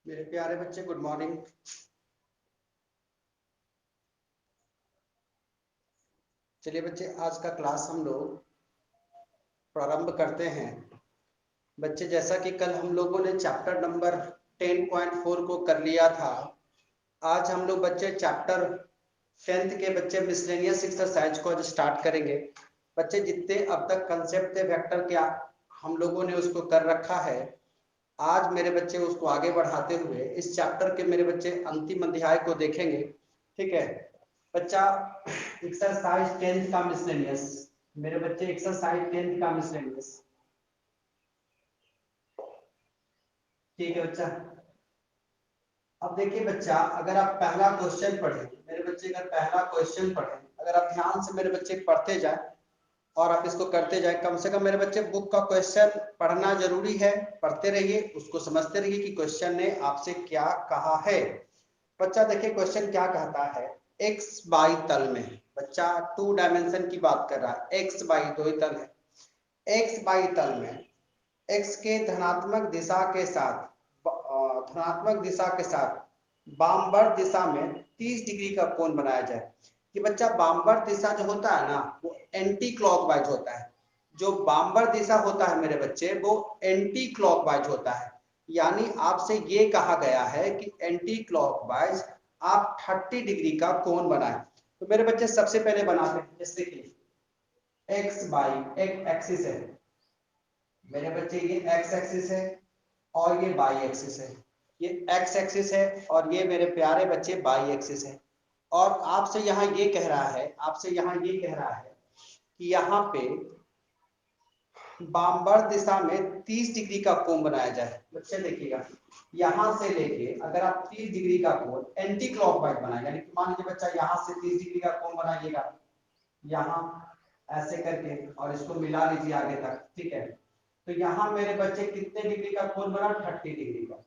मेरे प्यारे बच्चे गुड मॉर्निंग। चलिए बच्चे, आज का क्लास हम लोग प्रारंभ करते हैं। बच्चे, जैसा कि कल हम लोगों ने चैप्टर नंबर 10.4 को कर लिया था, आज हम लोग बच्चे चैप्टर 10th के बच्चे मिसलेनियस एक्सरसाइज को आज स्टार्ट करेंगे। बच्चे, जितने अब तक कंसेप्ट थे वेक्टर के हम लोगों ने उसको कर रखा है। आज मेरे बच्चे उसको आगे बढ़ाते हुए इस चैप्टर के मेरे बच्चे अंतिम अध्याय को देखेंगे। ठीक है बच्चा, एक्सरसाइज 10th का मिसलेनियस। मेरे बच्चे एक्सरसाइज 10th का मिसलेनियस। ठीक है बच्चा। अब देखिए बच्चा, अगर आप पहला क्वेश्चन पढ़े मेरे बच्चे, अगर पहला क्वेश्चन पढ़े, अगर आप ध्यान से मेरे बच्चे पढ़ते जाए और आप इसको करते जाए, कम से कम मेरे बच्चे बुक का क्वेश्चन पढ़ना जरूरी है। पढ़ते रहिए, उसको समझते रहिए कि क्वेश्चन ने आपसे क्या कहा है। बच्चा देखिए क्वेश्चन क्या कहता है। एक्स बाई तल में, बच्चा 2 डायमेंशन की बात कर रहा है। एक्स बाई, दो ही तल है। एक्स बाई तल में एक्स के धनात्मक दिशा के साथ वामवर्त दिशा में 30 डिग्री का कोण बनाया जाए। कि बच्चा वामवर्त दिशा जो होता है ना, वो एंटी क्लॉकवाइज होता है। जो वामवर्त दिशा होता है मेरे बच्चे, वो एंटी क्लॉकवाइज होता है। यानी आपसे ये कहा गया है कि एंटी क्लॉकवाइज आप 30 डिग्री का कोण बनाए। तो मेरे बच्चे सबसे पहले बनाते हैं, जैसे कि एक्स बाई, एक एक्सिस है मेरे बच्चे, ये एक्स एक्सिस है और ये वाई एक्सिस है। ये एक्स एक्सिस है और ये मेरे प्यारे बच्चे वाई एक्सिस है। और आपसे यहाँ ये कह रहा है, कि यहाँ पे वामवर्त दिशा में 30 डिग्री का कोण बनाया जाए। बच्चे देखिएगा, यहां से लेके अगर आप 30 डिग्री का कोण एंटी क्लॉकवाइज बनाए, यानी कि मान लीजिए बच्चा यहाँ से 30 डिग्री का कोण बनाइएगा, यहाँ ऐसे करके, और इसको मिला लीजिए आगे तक। ठीक है, तो यहाँ मेरे बच्चे कितने डिग्री का कोण बना? 30 डिग्री का।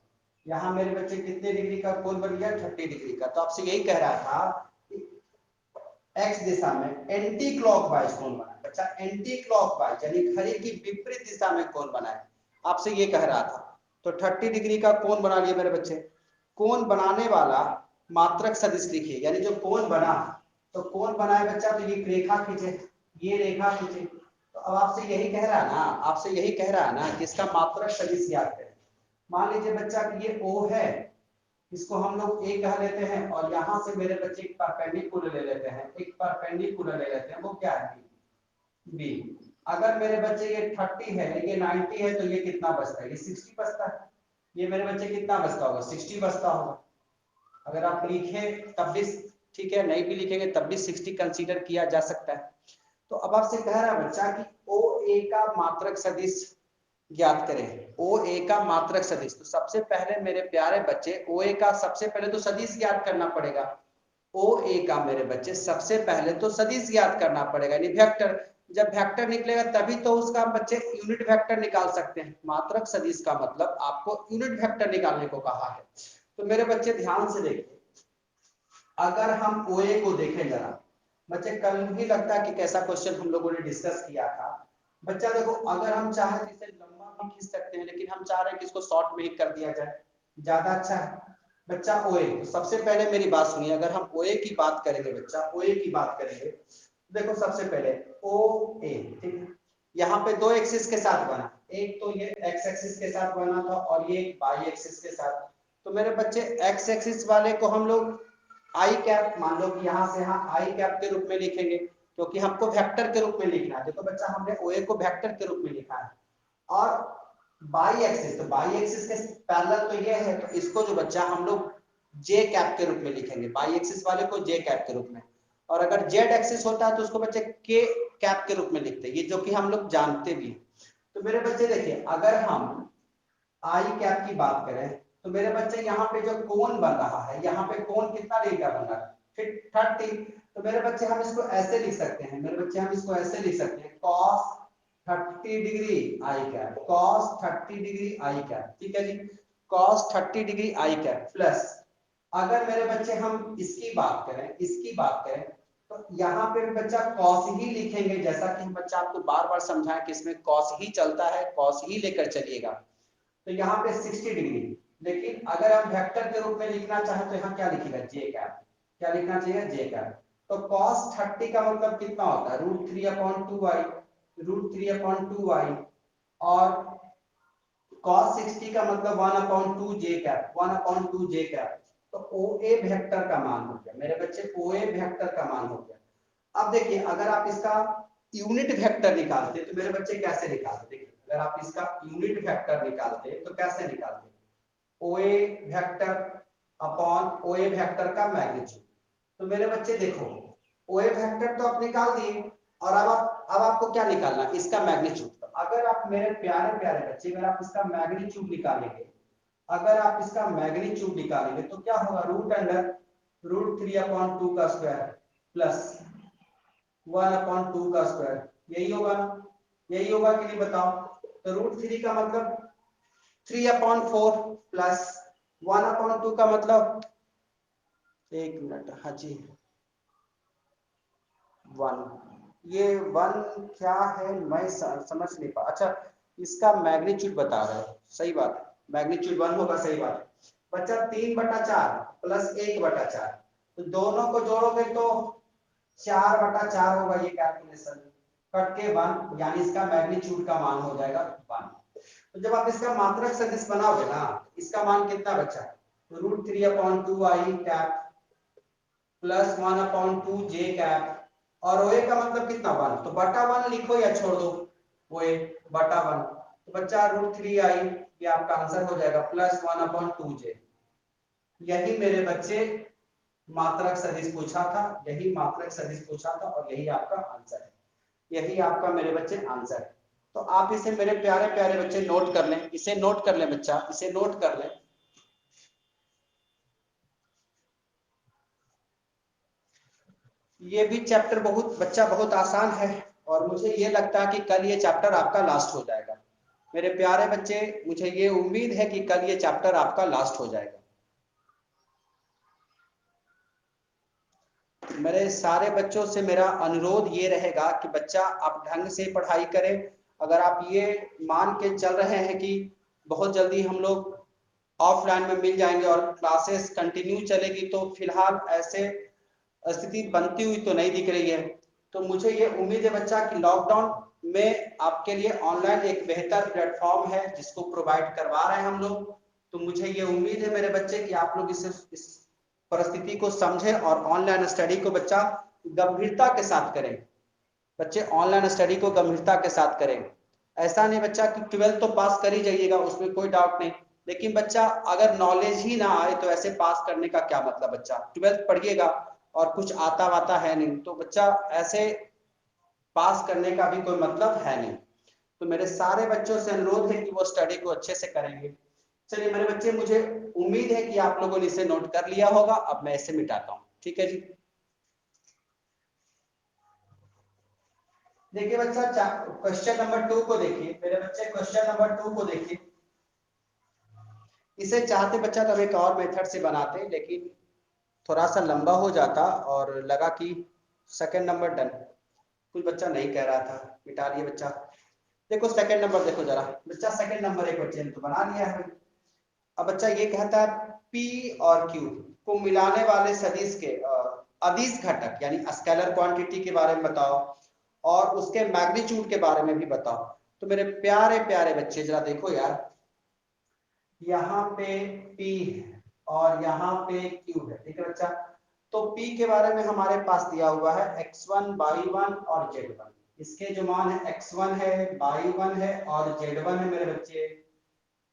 यहाँ मेरे बच्चे कितने डिग्री का कोण बन गया? 30 डिग्री का। तो आपसे यही कह रहा था एक्स दिशा में एंटी क्लॉकवाइज कोण बनाए। अच्छा, एंटी क्लॉकवाइज यानी घड़ी की विपरीत दिशा में कोण बनाए, आपसे ये कह रहा था। तो 30 डिग्री का कोण बना लिए मेरे बच्चे। कोण बनाने वाला मात्रक सदिश लिखिए, यानी जो कोण बना, तो कोण बनाए बच्चा, तो ये रेखा खींचे, ये रेखा खींचे। तो अब आपसे यही कह रहा है ना, कि इसका मात्रक सदिश याद करें। मान लीजिए बच्चा कि ये ओ है, इसको हम लोग ए कह लेते हैं, और यहां से मेरे बच्चे एक परपेंडिकुलर ले लेते हैं, वो क्या है? बी। अगर मेरे बच्चे ये 30 है, ये 90 है, तो ये कितना बचता है? ये 60 बचता है। ये मेरे बच्चे कितना बचता होगा? 60 बचता होगा। अगर आप लिखे तब भी ठीक है, नहीं भी लिखेंगे तब भी 60 कंसीडर किया जा सकता है। तो अब आपसे कह रहा है बच्चा कि ओ ए का मात्रक सदिश ज्ञात करें। ओ ए का मात्रक सदिश, तो सबसे पहले मेरे प्यारे बच्चे ओ ए का सबसे पहले तो सदिश ज्ञात करना पड़ेगा। ओ ए का मेरे बच्चे सबसे पहले तो सदिश ज्ञात करना पड़ेगा, यानी वेक्टर। जब वेक्टर निकलेगा तभी तो उसका बच्चे यूनिट वेक्टर निकाल सकते हैं। मात्रक सदिश का मतलब आपको यूनिट वेक्टर निकालने को कहा है। तो मेरे बच्चे ध्यान से देखिए, अगर हम ओ ए को देखें जरा बच्चे, कल भी लगता है कि कैसा क्वेश्चन हम लोगों ने डिस्कस किया था। बच्चा देखो, अगर हम चाहे तो इसे लंबा भी खींच सकते हैं, लेकिन हम चाह रहे हैं कि इसको शॉर्ट में ही कर दिया जाए, ज्यादा अच्छा है। बच्चा ओए, सबसे पहले मेरी बात सुनिए, अगर हम ओए की बात करेंगे बच्चा, ओए की बात करेंगे, देखो सबसे पहले ओ ए, ठीक है, यहाँ पे दो एक्सिस के साथ बना, एक तो ये एक्स एक्सिस के साथ बना था और ये वाई एक्सिस के साथ। तो मेरे बच्चे एक्स एक्सिस वाले को हम लोग आई कैप, मान लो कि यहाँ से यहाँ आई कैप के रूप में लिखेंगे, क्योंकि हमको वेक्टर के रूप में लिखना है। देखो बच्चा, हमने ओए को वेक्टर के रूप में लिखा है। और बाई एक्सिस, तो बाई एक्सिस के पैरेलल तो ये है, तो इसको जो बच्चा हम लोग जे कैप के रूप में लिखेंगे, बाई एक्सिस वाले को जे कैप के रूप में। और अगर जेड एक्सिस होता है तो उसको बच्चे के कैप के रूप में लिखते हैं, ये जो कि हम लोग जानते भी। तो मेरे बच्चे देखिए, अगर हम आई कैप की बात करें, तो मेरे बच्चे यहाँ पे जो कोण बन रहा है, यहाँ पे कोण कितना डिग्री का बन रहा है? फिर 30। तो मेरे बच्चे हम इसको ऐसे लिख सकते हैं, cos 30 degree I cap, cos 30 degree I cap. ठीक है जी, cos 30 degree I cap plus, अगर मेरे बच्चे हम इसकी बात करें, तो यहाँ पे बच्चा cos ही लिखेंगे, जैसा कि हम बच्चा आपको बार बार समझाएं कि इसमें cos ही चलता है, cos ही लेकर चलिएगा। तो यहाँ पे 60 डिग्री, लेकिन अगर हम वेक्टर के रूप में लिखना चाहें तो यहाँ क्या लिखेगा, जे कैप, क्या लिखना चाहिए, जे कैप। तो cos 30 का मतलब कितना होता है, √3/2y, √3/2y, और cos 60 का मतलब 1/2 जे कैप, 1/2 जे कैप। तो OA वेक्टर का मान हो गया मेरे बच्चे, OA वेक्टर का मान हो गया। अब देखिए अगर आप इसका यूनिट वेक्टर निकालते तो मेरे बच्चे कैसे निकालते, देखिए अगर आप इसका यूनिट वेक्टर निकालते तो कैसे निकालते, OA vector upon OA vector का मैग्नीट्यूड। तो मेरे बच्चे देखो OA वेक्टर तो आप निकाल दिए, और अब आपको क्या निकालना है, इसका मैग्नीट्यूड। तो अगर आप मेरे प्यारे प्यारे बच्चे, अगर आप इसका मैग्नीट्यूड निकालेंगे, अगर आप इसका मैग्नीट्यूड निकालेंगे तो क्या होगा, √3/2 का स्क्वायर प्लस 1/2 का स्क्वायर, यही होगा, यही होगा कि नहीं बताओ। तो √3 का मतलब 3/4 प्लस 1/2 का मतलब, एक मिनट, हाँ जी 1, ये 1 क्या है मैं समझ नहीं पा, अच्छा इसका मैग्नीट्यूड बता रहा है, सही बात है, मैग्नीट्यूड 1 होगा, सही बात है बच्चा। 3/4 प्लस 1/4, तो दोनों को जोड़ोगे तो 4/4 होगा, ये कैलकुलेशन कट के 1, यानी इसका मैग्नीट्यूड का मान हो जाएगा 1। तो जब आप इसका मात्रक सदिश बनाओगे ना, इसका मान कितना बचा, तो √3/2i कैप प्लस 1/2 जे कैप, और ओए का मतलब कितना 1, तो बटा 1 लिखो या छोड़ दो, ओए बटा 1। तो बच्चा √3i, ये आपका आंसर हो जाएगा, प्लस 1/2 जे। यही मेरे बच्चे मात्रक सदिश पूछा था, यही मात्रक सदिश पूछा था, और यही आपका आंसर है, यही आपका मेरे बच्चे आंसर है। तो आप इसे मेरे प्यारे प्यारे बच्चे नोट कर लें, इसे नोट कर लें बच्चा, इसे नोट कर लें। ये भी चैप्टर बहुत बच्चा बहुत आसान है, और मुझे ये लगता है कि कल ये चैप्टर आपका लास्ट हो जाएगा मेरे प्यारे बच्चे, मुझे ये उम्मीद है कि कल ये चैप्टर आपका लास्ट हो जाएगा। मेरे सारे बच्चों से मेरा अनुरोध ये रहेगा कि बच्चा आप ढंग से पढ़ाई करें। अगर आप ये मान के चल रहे हैं कि बहुत जल्दी हम लोग ऑफलाइन में मिल जाएंगे और क्लासेस कंटिन्यू चलेगी, तो फिलहाल ऐसे स्थिति बनती हुई तो नहीं दिख रही है। तो मुझे ये उम्मीद है बच्चा कि लॉकडाउन में आपके लिए ऑनलाइन एक बेहतर प्लेटफॉर्म है जिसको प्रोवाइड करवा रहे हैं हम लोग। तो मुझे ये उम्मीद है मेरे बच्चे कि आप लोग इस परिस्थिति को समझें और ऑनलाइन स्टडी को बच्चा गंभीरता के साथ करें। बच्चे ऑनलाइन स्टडी को गंभीरता के साथ करें। ऐसा नहीं बच्चा कि 12th तो पास कर ही जाइएगा, उसमें कोई डाउट नहीं, लेकिन बच्चा अगर नॉलेज ही ना आए तो ऐसे पास करने का क्या मतलब। बच्चा 12th पढ़िएगा और कुछ आता वाता है नहीं, तो बच्चा ऐसे पास करने का भी कोई मतलब है नहीं। तो मेरे सारे बच्चों से अनुरोध है कि वो स्टडी को अच्छे से करेंगे। चलिए मेरे बच्चे, मुझे उम्मीद है कि आप लोगों ने इसे नोट कर लिया होगा। अब मैं इसे मिटाता हूँ, ठीक है जी। देखिए बच्चा क्वेश्चन नंबर 2 को देखिए मेरे बच्चे, क्वेश्चन नंबर 2 को देखिए। इसे चाहते बच्चा तो एक और मेथड से बनाते, लेकिन थोड़ा सा लंबा हो जाता और लगा कि सेकंड नंबर डन। कुछ बच्चा नहीं कह रहा था, मिटा लिए बच्चा। देखो सेकंड नंबर देखो जरा बच्चा, सेकंड नंबर एक बच्चे ने तो बना लिया है। अब बच्चा ये कहता है P और Q को मिलाने वाले सदिश के अदिश घटक यानी स्केलर क्वांटिटी के बारे में बताओ, और उसके मैग्नीट्यूड के बारे में भी बताओ। तो मेरे प्यारे प्यारे बच्चे जरा देखो यार, यहाँ पे P है और यहाँ पे Q है, ठीक है बच्चा। तो P के बारे में हमारे पास दिया हुआ है x1, y1 और z1। इसके जो मान है x1 है, y1 है और z1 है मेरे बच्चे।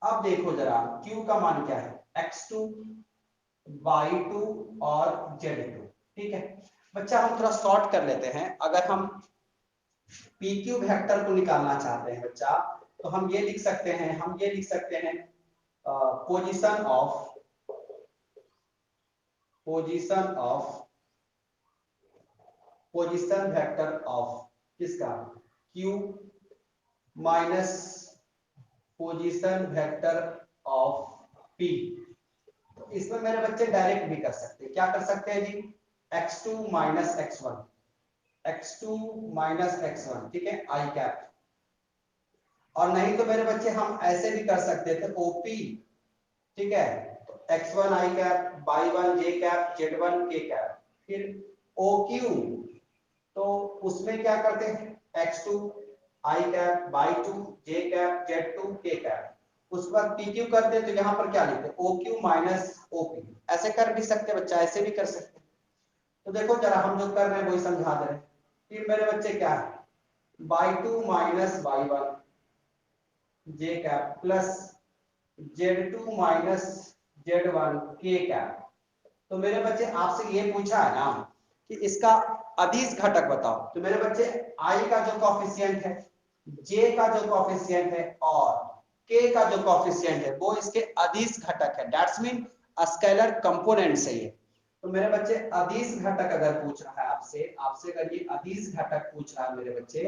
अब देखो जरा Q का मान क्या है, x2, y2 और z2, ठीक है बच्चा। हम थोड़ा शॉर्ट कर लेते हैं, अगर हम PQ वेक्टर को निकालना चाहते हैं बच्चा, तो हम ये लिख सकते हैं, हम ये लिख सकते हैं position of position vector of किसका, Q minus position vector of P। तो इसमें मेरे बच्चे डायरेक्ट भी कर सकते हैं, क्या कर सकते हैं जी, x2 minus x1, x2 minus x1, ठीक है, आई कैप। और नहीं तो मेरे बच्चे हम ऐसे भी कर सकते थे, OP ठीक है, तो x1 i cap, y1 j cap, z1 k cap, फिर OQ, तो उसमें क्या करते हैं x2 i cap, y2 j cap, z2 k cap, उस पर PQ करते हैं तो यहाँ पर क्या लिखते हैं OQ माइनस OP, ऐसे कर भी सकते बच्चा, ऐसे भी कर सकते। तो देखो जरा हम जो कर रहे हैं वही समझा दे रहे हैं। फिर मेरे बच्चे क्या है y2 minus y1 j cap plus z2 minus z1 k cap. तो मेरे बच्चे आपसे ये पूछा है ना कि इसका अदिश घटक बताओ, तो मेरे बच्चे i का जो कॉफिशिएंट है, j का जो कॉफिशिएंट है और k का जो कॉफिशिएंट है वो इसके अदिश घटक है, दैट्स मीन स्केलर कंपोनेंट से ये। तो मेरे बच्चे अदिश घटक अगर पूछ रहा है आपसे अगर ये अदिश घटक पूछ रहा है मेरे बच्चे,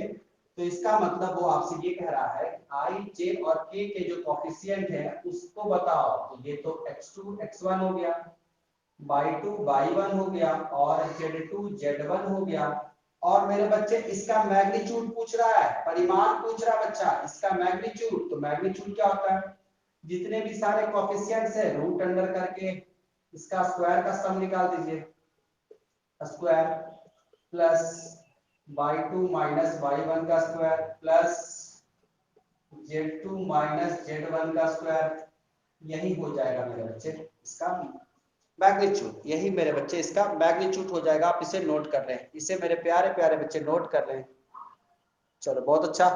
तो इसका मतलब वो आपसे ये कह रहा है i, j और k के जो कॉफिशिएंट है उसको बताओ। तो ये तो x2 x1 हो गया, y2 y1 हो गया और z2 z1 हो गया। और मेरे बच्चे इसका मैग्नीट्यूड पूछ रहा है, परिमाण पूछ रहा है बच्चा, इसका मैग्नीट्यूड। तो मैग्नीट्यूड क्या होता है, जितने भी सारे कोएफिशिएंट्स है रूट अंडर करके इसका स्क्वायर का सम निकाल दीजिए, square plus y2 minus y1 का square plus z2 minus z1 का स्क्वायर, यही हो जाएगा मेरे बच्चे इसका मैग्नीट्यूड। यही मेरे बच्चे इसका मैग्नीट्यूड हो जाएगा। आप इसे नोट कर रहे हैं, इसे मेरे प्यारे प्यारे बच्चे नोट कर रहे हैं। चलो बहुत अच्छा,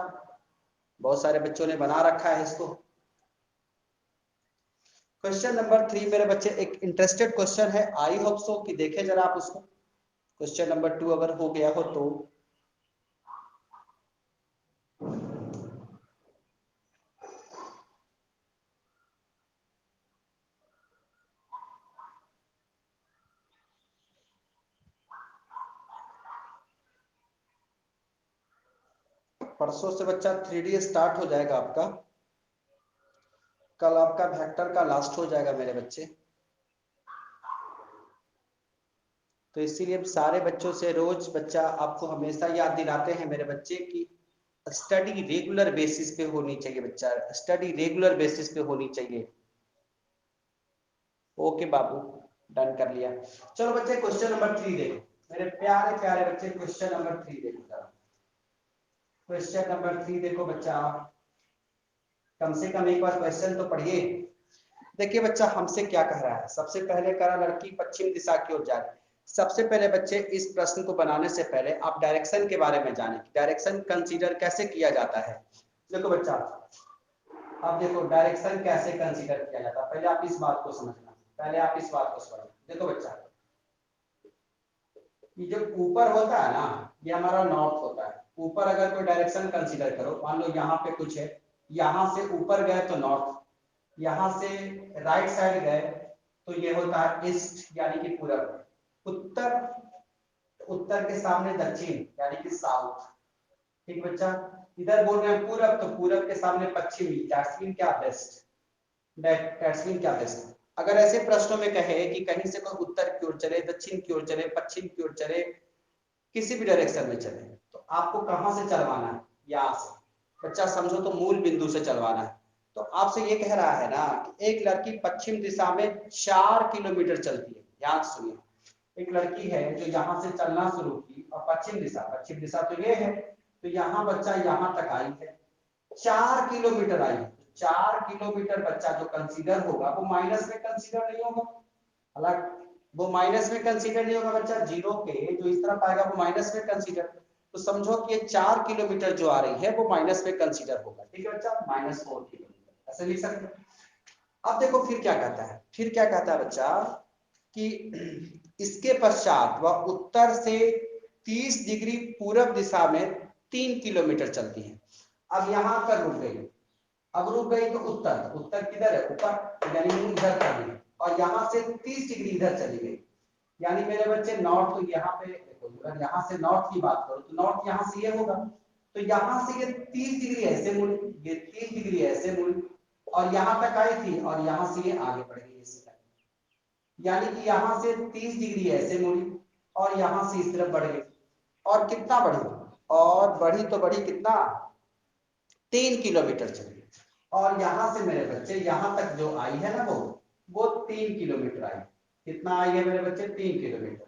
बहुत सारे बच्चों ने बना रखा है इसको। क्वेश्चन नंबर 3 मेरे बच्चे एक इंटरेस्टेड क्वेश्चन है, आई होप सो कि देखें जरा आप उसको। क्वेश्चन नंबर 2 अगर हो गया हो तो परसों से बच्चा 3D स्टार्ट हो जाएगा आपका, कल आपका वेक्टर का लास्ट हो जाएगा मेरे बच्चे। तो इसीलिए सारे बच्चों से रोज बच्चा आपको हमेशा याद दिलाते हैं मेरे बच्चे की स्टडी रेगुलर बेसिस पे होनी चाहिए बच्चा, स्टडी रेगुलर बेसिस पे होनी चाहिए। ओके बाबू, डन कर लिया। चलो बच्चे क्वेश्चन नंबर 3 देखो मेरे प्यारे प्यारे बच्चे, क्वेश्चन नंबर 3 देखो। क्वेश्चन नंबर 3 देखो बच्चा, कम से कम एक बार क्वेश्चन तो पढ़िए। देखिए बच्चा हमसे क्या कह रहा है, सबसे पहले कह रहा लड़की पश्चिम दिशा की ओर जा रही है। सबसे पहले बच्चे इस प्रश्न को बनाने से पहले आप डायरेक्शन के बारे में जानें, डायरेक्शन कंसीडर कैसे किया जाता है। देखो बच्चा, अब देखो डायरेक्शन कैसे कंसीडर किया जाता है, पहले आप इस बात को समझना, पहले आप इस बात को समझना। देखो बच्चा, ये जो ऊपर होता है ना, ये हमारा नॉर्थ होता है। ऊपर अगर कोई डायरेक्शन कंसीडर करो, मान लो यहाँ पे कुछ है, यहाँ से ऊपर गए तो नॉर्थ, यहाँ से राइट साइड गए तो ये होता है ईस्ट यानी कि पूरब, उत्तर, उत्तर के सामने दक्षिण यानी कि साउथ। ठीक बच्चा, इधर बोल रहे हैं पूरब, तो पूरब के सामने पश्चिमी, दैट्स क्या बेस्ट, दैट्स क्या बेस्ट। अगर ऐसे प्रश्नों में कहे कि कहीं से कोई उत्तर की ओर चले, दक्षिण की ओर चले, पश्चिम की ओर चले, किसी भी डायरेक्शन में चले, तो आपको कहां से चलवाना है, यहाँ से। बच्चा समझो तो मूल बिंदु से चलवाना है। तो आपसे ये कह रहा है ना कि एक लड़की पश्चिम दिशा में 4 किलोमीटर चलती है, ध्यान सुनिए। एक लड़की है जो यहाँ से चलना शुरू की और पश्चिम दिशा तो ये है, तो यहाँ बच्चा यहाँ तक आई है, 4 किलोमीटर आई। 4 किलोमीटर बच्चा जो कंसीडर होगा वो माइनस में कंसीडर नहीं होगा, हालांकि वो माइनस में कंसीडर नहीं होगा बच्चा, जीरो के जो इस तरफ आएगा वो माइनस में कंसीडर। तो समझो कि ये 4 किलोमीटर जो आ रही है वो माइनस में कंसीडर होगा। ठीक है बच्चा, -4 किलोमीटर ऐसे लिख सकते हैं। अब देखो फिर क्या कहता है, फिर क्या कहता है बच्चा कि इसके पश्चात वह उत्तर से 30 डिग्री पूरब दिशा में 3 किलोमीटर चलती है। अब यहाँ पर रुक गई, अब रुक गई तो उत्तर, उत्तर किधर है, ऊपर, यानी इधर चली गई, और यहाँ से 30 डिग्री इधर चली गई, यानी मेरे बच्चे नॉर्थ, तो यहाँ पे देखो अगर यहाँ से नॉर्थ की बात करो तो नॉर्थ यहाँ से ये होगा, तो यहाँ से ये 30 डिग्री ऐसे मुड़ी, ये 30 डिग्री ऐसे मुड़ी और यहाँ तक आई थी, और यहाँ से ये आगे बढ़ गई इसी तरह, यानी कि यहाँ से 30 डिग्री ऐसे मुड़ी और यहाँ से इस तरफ बढ़ गई। और कितना बढ़ी, और बढ़ी तो बढ़ी कितना, 3 किलोमीटर चली। और यहाँ से मेरे बच्चे यहाँ तक जो आई है ना वो 3 किलोमीटर आई। कितना आई है मेरे बच्चे? 3 किलोमीटर।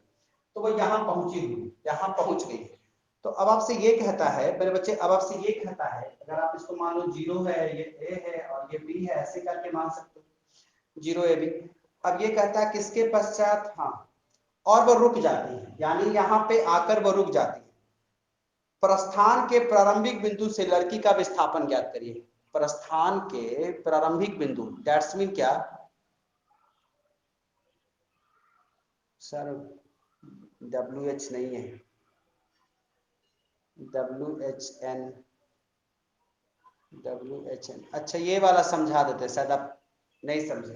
तो वो यहाँ पहुंची हुई, यहाँ पहुंच गई। तो अब आपसे ये कहता है मेरे बच्चे, अब आपसे ये कहता है, अगर आप इसको मान लो 0 है, ये ए है और ये बी है, ऐसे करके मान सकते हो 0 ए बी। अब ये कहता है किसके पश्चात, हाँ, और वो रुक जाती है, यानी यहाँ पे आकर वो रुक जाती है। प्रस्थान के प्रारंभिक बिंदु से लड़की का विस्थापन ज्ञात करिए। प्रस्थान के प्रारंभिक बिंदु, दैट्स मीन क्या सर? WH नहीं है, WHN, अच्छा ये वाला समझा देते, शायद आप नहीं समझे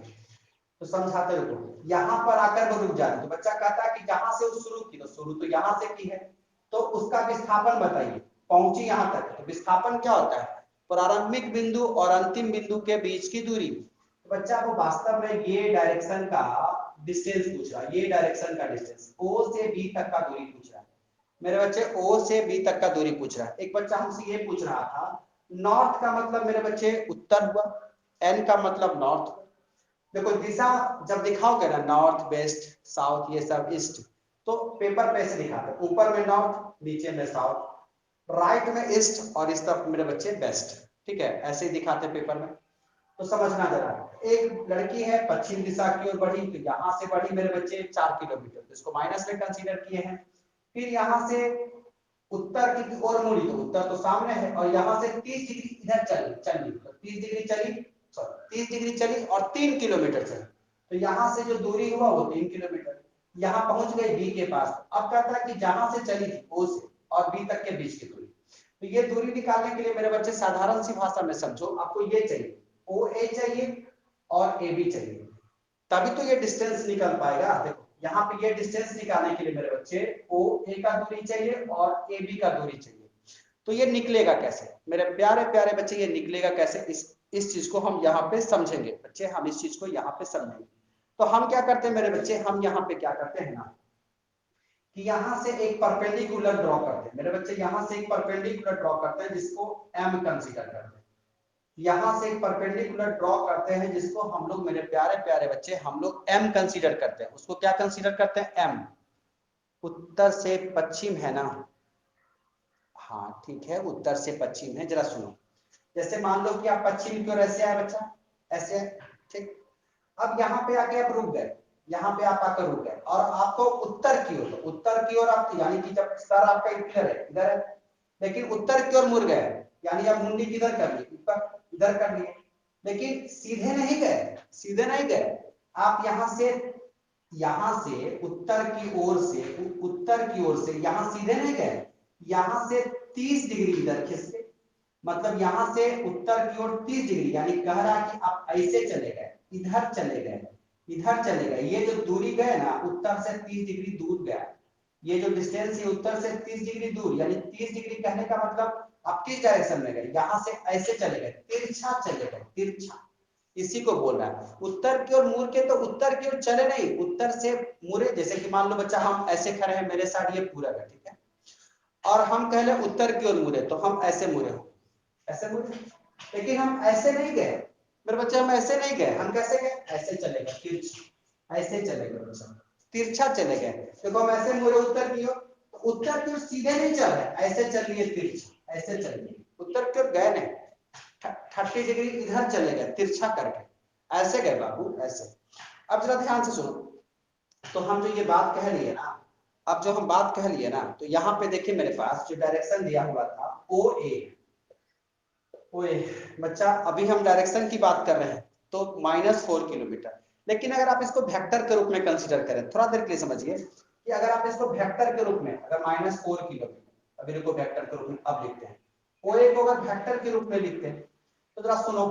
तो समझाते हो। यहाँ पर आकर वो रुक जाती, तो बच्चा कहता है कि जहां से वो शुरू की, तो शुरू तो यहाँ से की है, तो उसका विस्थापन बताइए। पहुंची यहाँ तक, तो विस्थापन क्या होता है? प्रारंभिक बिंदु और अंतिम बिंदु के बीच की दूरी। तो बच्चा को वास्तव में ये डायरेक्शन का डिस्टेंस पूछ रहा है, ये डायरेक्शन का डिस्टेंस O से B तक का दूरी पूछ रहा है मेरे बच्चे, O से B तक का दूरी पूछ रहा है। एक बच्चा हमसे ये पूछ रहा था, नॉर्थ का मतलब मेरे बच्चे उत्तर हुआ, N का मतलब नॉर्थ। देखो दिशा जब दिखाओगे ना, नॉर्थ वेस्ट साउथ ये सब ईस्ट, तो पेपर पे ऐसे दिखाते, ऊपर में नॉर्थ नीचे में साउथ, राइट में ईस्ट और इस तरफ मेरे बच्चे वेस्ट, ठीक है, ऐसे ही दिखाते पेपर में। तो समझना जरा, एक लड़की है पश्चिम दिशा की ओर बढ़ी, तो यहाँ से बढ़ी मेरे बच्चे 4 किलोमीटर, तो इसको माइनस में कंसीडर किए हैं। फिर यहाँ से उत्तर की ओर मुड़ी, तो उत्तर तो सामने है, और यहाँ से 30 डिग्री इधर चली, तो 30 डिग्री चली, 30 डिग्री चली और 3 किलोमीटर चली, तो यहाँ से जो दूरी हुआ वो 3 किलोमीटर, यहाँ पहुंच गई बी के पास। अब कहता है कि जहां से चली थी ओ से और बी तक के बीच की दूरी, तो ये दूरी निकालने के लिए मेरे बच्चे साधारण सी भाषा में समझो, आपको ये चाहिए ओ ए चाहिए और ए बी चाहिए, तभी तो ये डिस्टेंस निकल पाएगा। देखो यहाँ पे ये डिस्टेंस निकालने के लिए मेरे बच्चे ओ ए का दूरी चाहिए और ए बी का दूरी चाहिए। तो ये निकलेगा कैसे मेरे प्यारे प्यारे बच्चे? ये निकलेगा कैसे, इस चीज को हम यहाँ पे समझेंगे बच्चे, हम इस चीज को यहाँ पे समझेंगे। तो हम क्या करते हैं मेरे बच्चे, हम यहाँ पे क्या करते हैं ना, कि यहाँ से एक परपेंडिकुलर ड्रॉ करते हैं मेरे बच्चे, यहाँ से एक परपेंडिकुलर ड्रॉ करते हैं जिसको M कंसीडर करते हैं। यहाँ से एक परपेंडिकुलर ड्रॉ करते हैं जिसको हम लोग मेरे प्यारे प्यारे बच्चे हम लोग M कंसीडर करते हैं। उसको क्या कंसीडर करते हैं? M। उत्तर से पश्चिम है ना, हाँ ठीक है, उत्तर से पश्चिम है। जरा सुनो, जैसे मान लो कि आप पश्चिम की ओर ऐसे आए बच्चा, ऐसे, ठीक। अब यहाँ पे आके आप रुक गए, यहाँ पे आप आकर रुक गए और आपको उत्तर की ओर, उत्तर की ओर आप, यानी कि जब सर आपका इधर है, लेकिन उत्तर की ओर मुड़ गए, यानी आप मुंडी किधर कर लिए? ऊपर, इधर कर लिए, लेकिन सीधे नहीं गए, सीधे नहीं गए आप, यहाँ से उत्तर की ओर से, उत्तर की ओर से यहाँ सीधे नहीं गए, यहाँ से 30 डिग्री इधर खिसके, मतलब यहाँ से उत्तर की ओर 30 डिग्री, यानी कह रहा कि आप ऐसे चले गए, इधर चले गए, इधर चले गए, ये जो दूरी गए ना उत्तर से 30 डिग्री दूर गया, ये जो डिस्टेंस है उत्तर से 30 डिग्री दूर, यानी 30 डिग्री कहने का मतलब आप किस डायरेक्शन में गए? यहाँ से ऐसे चले गए, तिरछा चले गए, तिरछा, इसी को बोल रहा है। उत्तर की ओर मुड़ के, तो उत्तर की ओर चले नहीं, उत्तर से मुड़े, जैसे कि मान लो बच्चा हम ऐसे खड़े हैं, मेरे साथ ये पूरा है, ठीक है, और हम कह ले उत्तर की ओर मुड़े, तो हम ऐसे मुड़े हो, ऐसे मुड़े, लेकिन हम ऐसे नहीं गए मेरे बच्चे, हम ऐसे नहीं गए, हम कैसे गए? ऐसे चले गए, तिरछा, ऐसे चले गए बच्चा, तिरछा चले गए। देखो हम ऐसे मुड़े उत्तर की ओर, तो उत्तर की ओर सीधे नहीं चल रहे, ऐसे चल लिए तिरछा, ऐसे चल लिए, उत्तर की ओर गए नहीं, 30 डिग्री इधर चले गए तिरछा करके, ऐसे गए बाबू, ऐसे। अब जरा ध्यान से सुनो, तो हम जो ये बात कह लिए ना, अब जो हम बात कह लिए ना, तो यहाँ पे देखिए मेरे पास जो डायरेक्शन दिया हुआ था ओ ए, ओए बच्चा, अभी हम डायरेक्शन की बात कर रहे हैं, तो -4 किलोमीटर, लेकिन अगर आप इसको वेक्टर के रूप में कंसीडर करें, थोड़ा देर के लिए समझिए कि अगर आप इसको वेक्टर के रूप में, अगर -4 किलोमीटर, अभी देखो वेक्टर के रूप में अब लिखते हैं, ओए को अगर वेक्टर के रूप में लिखते हैं, तो जरा सुनो,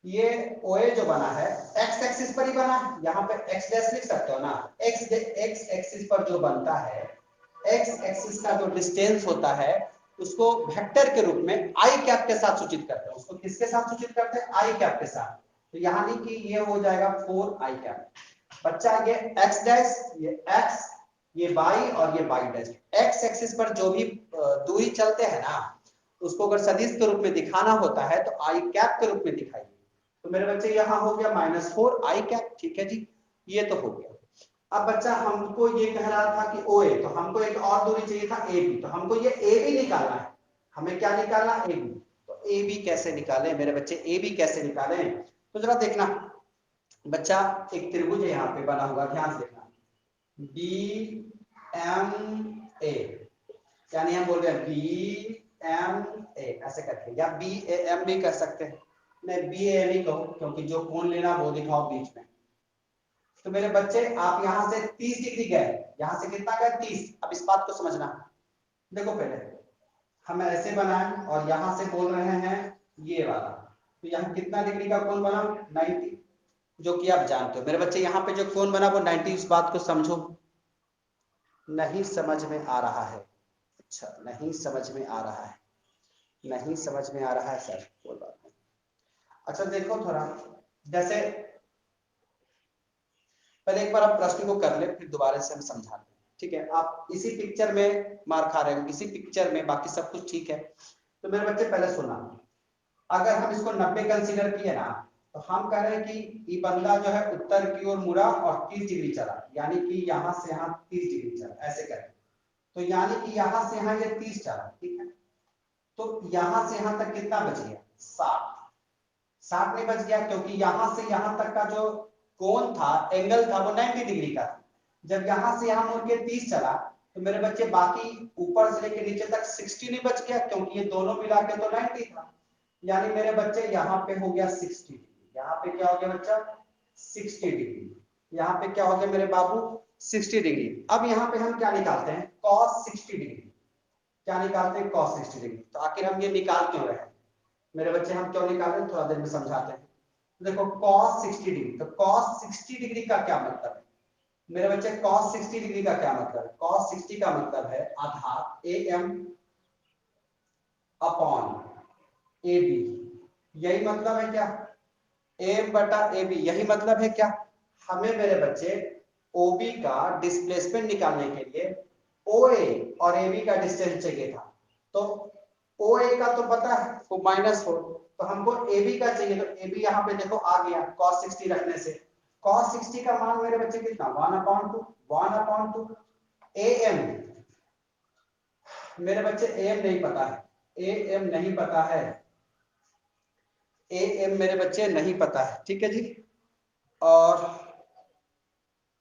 ये ओए जो बना है एक्स एक्सिस पर ही बना है, यहाँ पे एक्स डैश लिख सकते हो ना, एक्स एक्सिस पर जो बनता है, एक्स एक्सिस का जो डिस्टेंस होता है उसको वेक्टर के रूप में आई कैप के साथ सूचित करते हैं। उसको किसके साथ सूचित करते हैं? आई कैप के साथ। तो यहाँ नहीं कि ये हो जाएगा 4 आई कैप बच्चा, ये एक्स डैश, ये एक्स, ये वाई और ये वाई डैश, एक्स एक्सिस पर जो भी दूरी चलते हैं ना, उसको अगर सदिश के रूप में दिखाना होता है तो आई कैप के रूप में दिखाइए। तो मेरे बच्चे यहाँ हो गया -4 आई कैप, ठीक है जी, ये तो हो गया। अब बच्चा हमको ये कह रहा था कि ओ ए, तो हमको एक और दूरी चाहिए था ए बी, तो हमको ये ए बी निकालना है। हमें क्या निकालना, ए बी। तो ए बी कैसे निकालें मेरे बच्चे, ए बी कैसे निकालें? तो जरा देखना बच्चा, एक त्रिभुज है यहाँ पे बना हुआ, ध्यान से देखना, बी एम ए, यानी हम बोल रहे हैं बी एम ए ऐसे करके, या बी ए एम भी कर सकते हैं। नहीं, बी ए नहीं कहो, क्योंकि जो कोण लेना वो दिखाओ बीच में। तो मेरे बच्चे आप यहां से 30 डिग्री गए, यहां से कितना गया 30। अब इस बात को समझना, देखो पहले हम ऐसे बनाए और यहां से बोल रहे हैं ये वाला, तो यहाँ कितना डिग्री का कोण बना 90, जो कि आप जानते हो। मेरे बच्चे यहाँ पे जो कोण बना वो 90, इस बात को समझो। नहीं समझ में आ रहा है? अच्छा, नहीं समझ में आ रहा है, नहीं समझ में आ रहा है सर, कोई बात नहीं। अच्छा देखो थोड़ा, जैसे पहले एक बार आप प्रश्न को कर ले, फिर दोबारा से हम समझा लें, ठीक है? आप इसी पिक्चर में मार खा रहे हो, इसी पिक्चर में, बाकी सब कुछ ठीक है। तो मेरे बच्चे पहले सुना, अगर हम इसको 90 कंसीडर किए ना, तो हम कह रहे हैं कि ये बंदा जो है उत्तर की ओर मुड़ा और 30 डिग्री चला, यानी कि यहाँ से यहाँ 30 डिग्री चला, ऐसे करें। तो यानी कि यहाँ से यहाँ ये 30 चला, ठीक है? तो यहाँ से यहाँ तक कितना बच गया 60 नहीं बच गया, क्योंकि यहाँ से यहाँ तक का जो कोण था, एंगल था, वो 90 डिग्री का था। जब यहाँ से यहाँ मुड़ के 30 चला, तो मेरे बच्चे बाकी ऊपर से लेकर नीचे तक 60 नहीं बच गया, क्योंकि ये दोनों मिला के तो 90 था। यानी मेरे बच्चे यहाँ पे हो गया 60 डिग्री, यहाँ पे क्या हो गया बच्चा 60 डिग्री, यहाँ पे क्या हो गया मेरे बाबू 60 डिग्री। अब यहाँ पे हम क्या निकालते हैं, cos 60 डिग्री। क्या निकालते हैं, cos 60 डिग्री। तो आखिर हम ये निकाल क्यों रहे हैं मेरे बच्चे, हम क्यों निकाल रहे हैं, थोड़ा देर में समझाते हैं। देखो cos 60 डिग्री, तो cos 60 डिग्री का क्या मतलब है मेरे बच्चे, cos 60 डिग्री का क्या मतलब है? cos 60 का मतलब है आधार am अपॉन ab, यही मतलब है क्या, am बटा ab, यही मतलब है क्या? हमें मेरे बच्चे OB का डिस्प्लेसमेंट निकालने के लिए OA और AB का डिस्टेंस चाहिए था। तो OA का तो पता है वो -4, तो हमको AB का चाहिए, तो AB यहाँ पे देखो आ गया cos 60 रखने से। cos 60 का मान मेरे बच्चे कितना 1/2 am, मेरे बच्चे am नहीं पता है, am नहीं पता है, am मेरे बच्चे नहीं पता है, ठीक है जी। और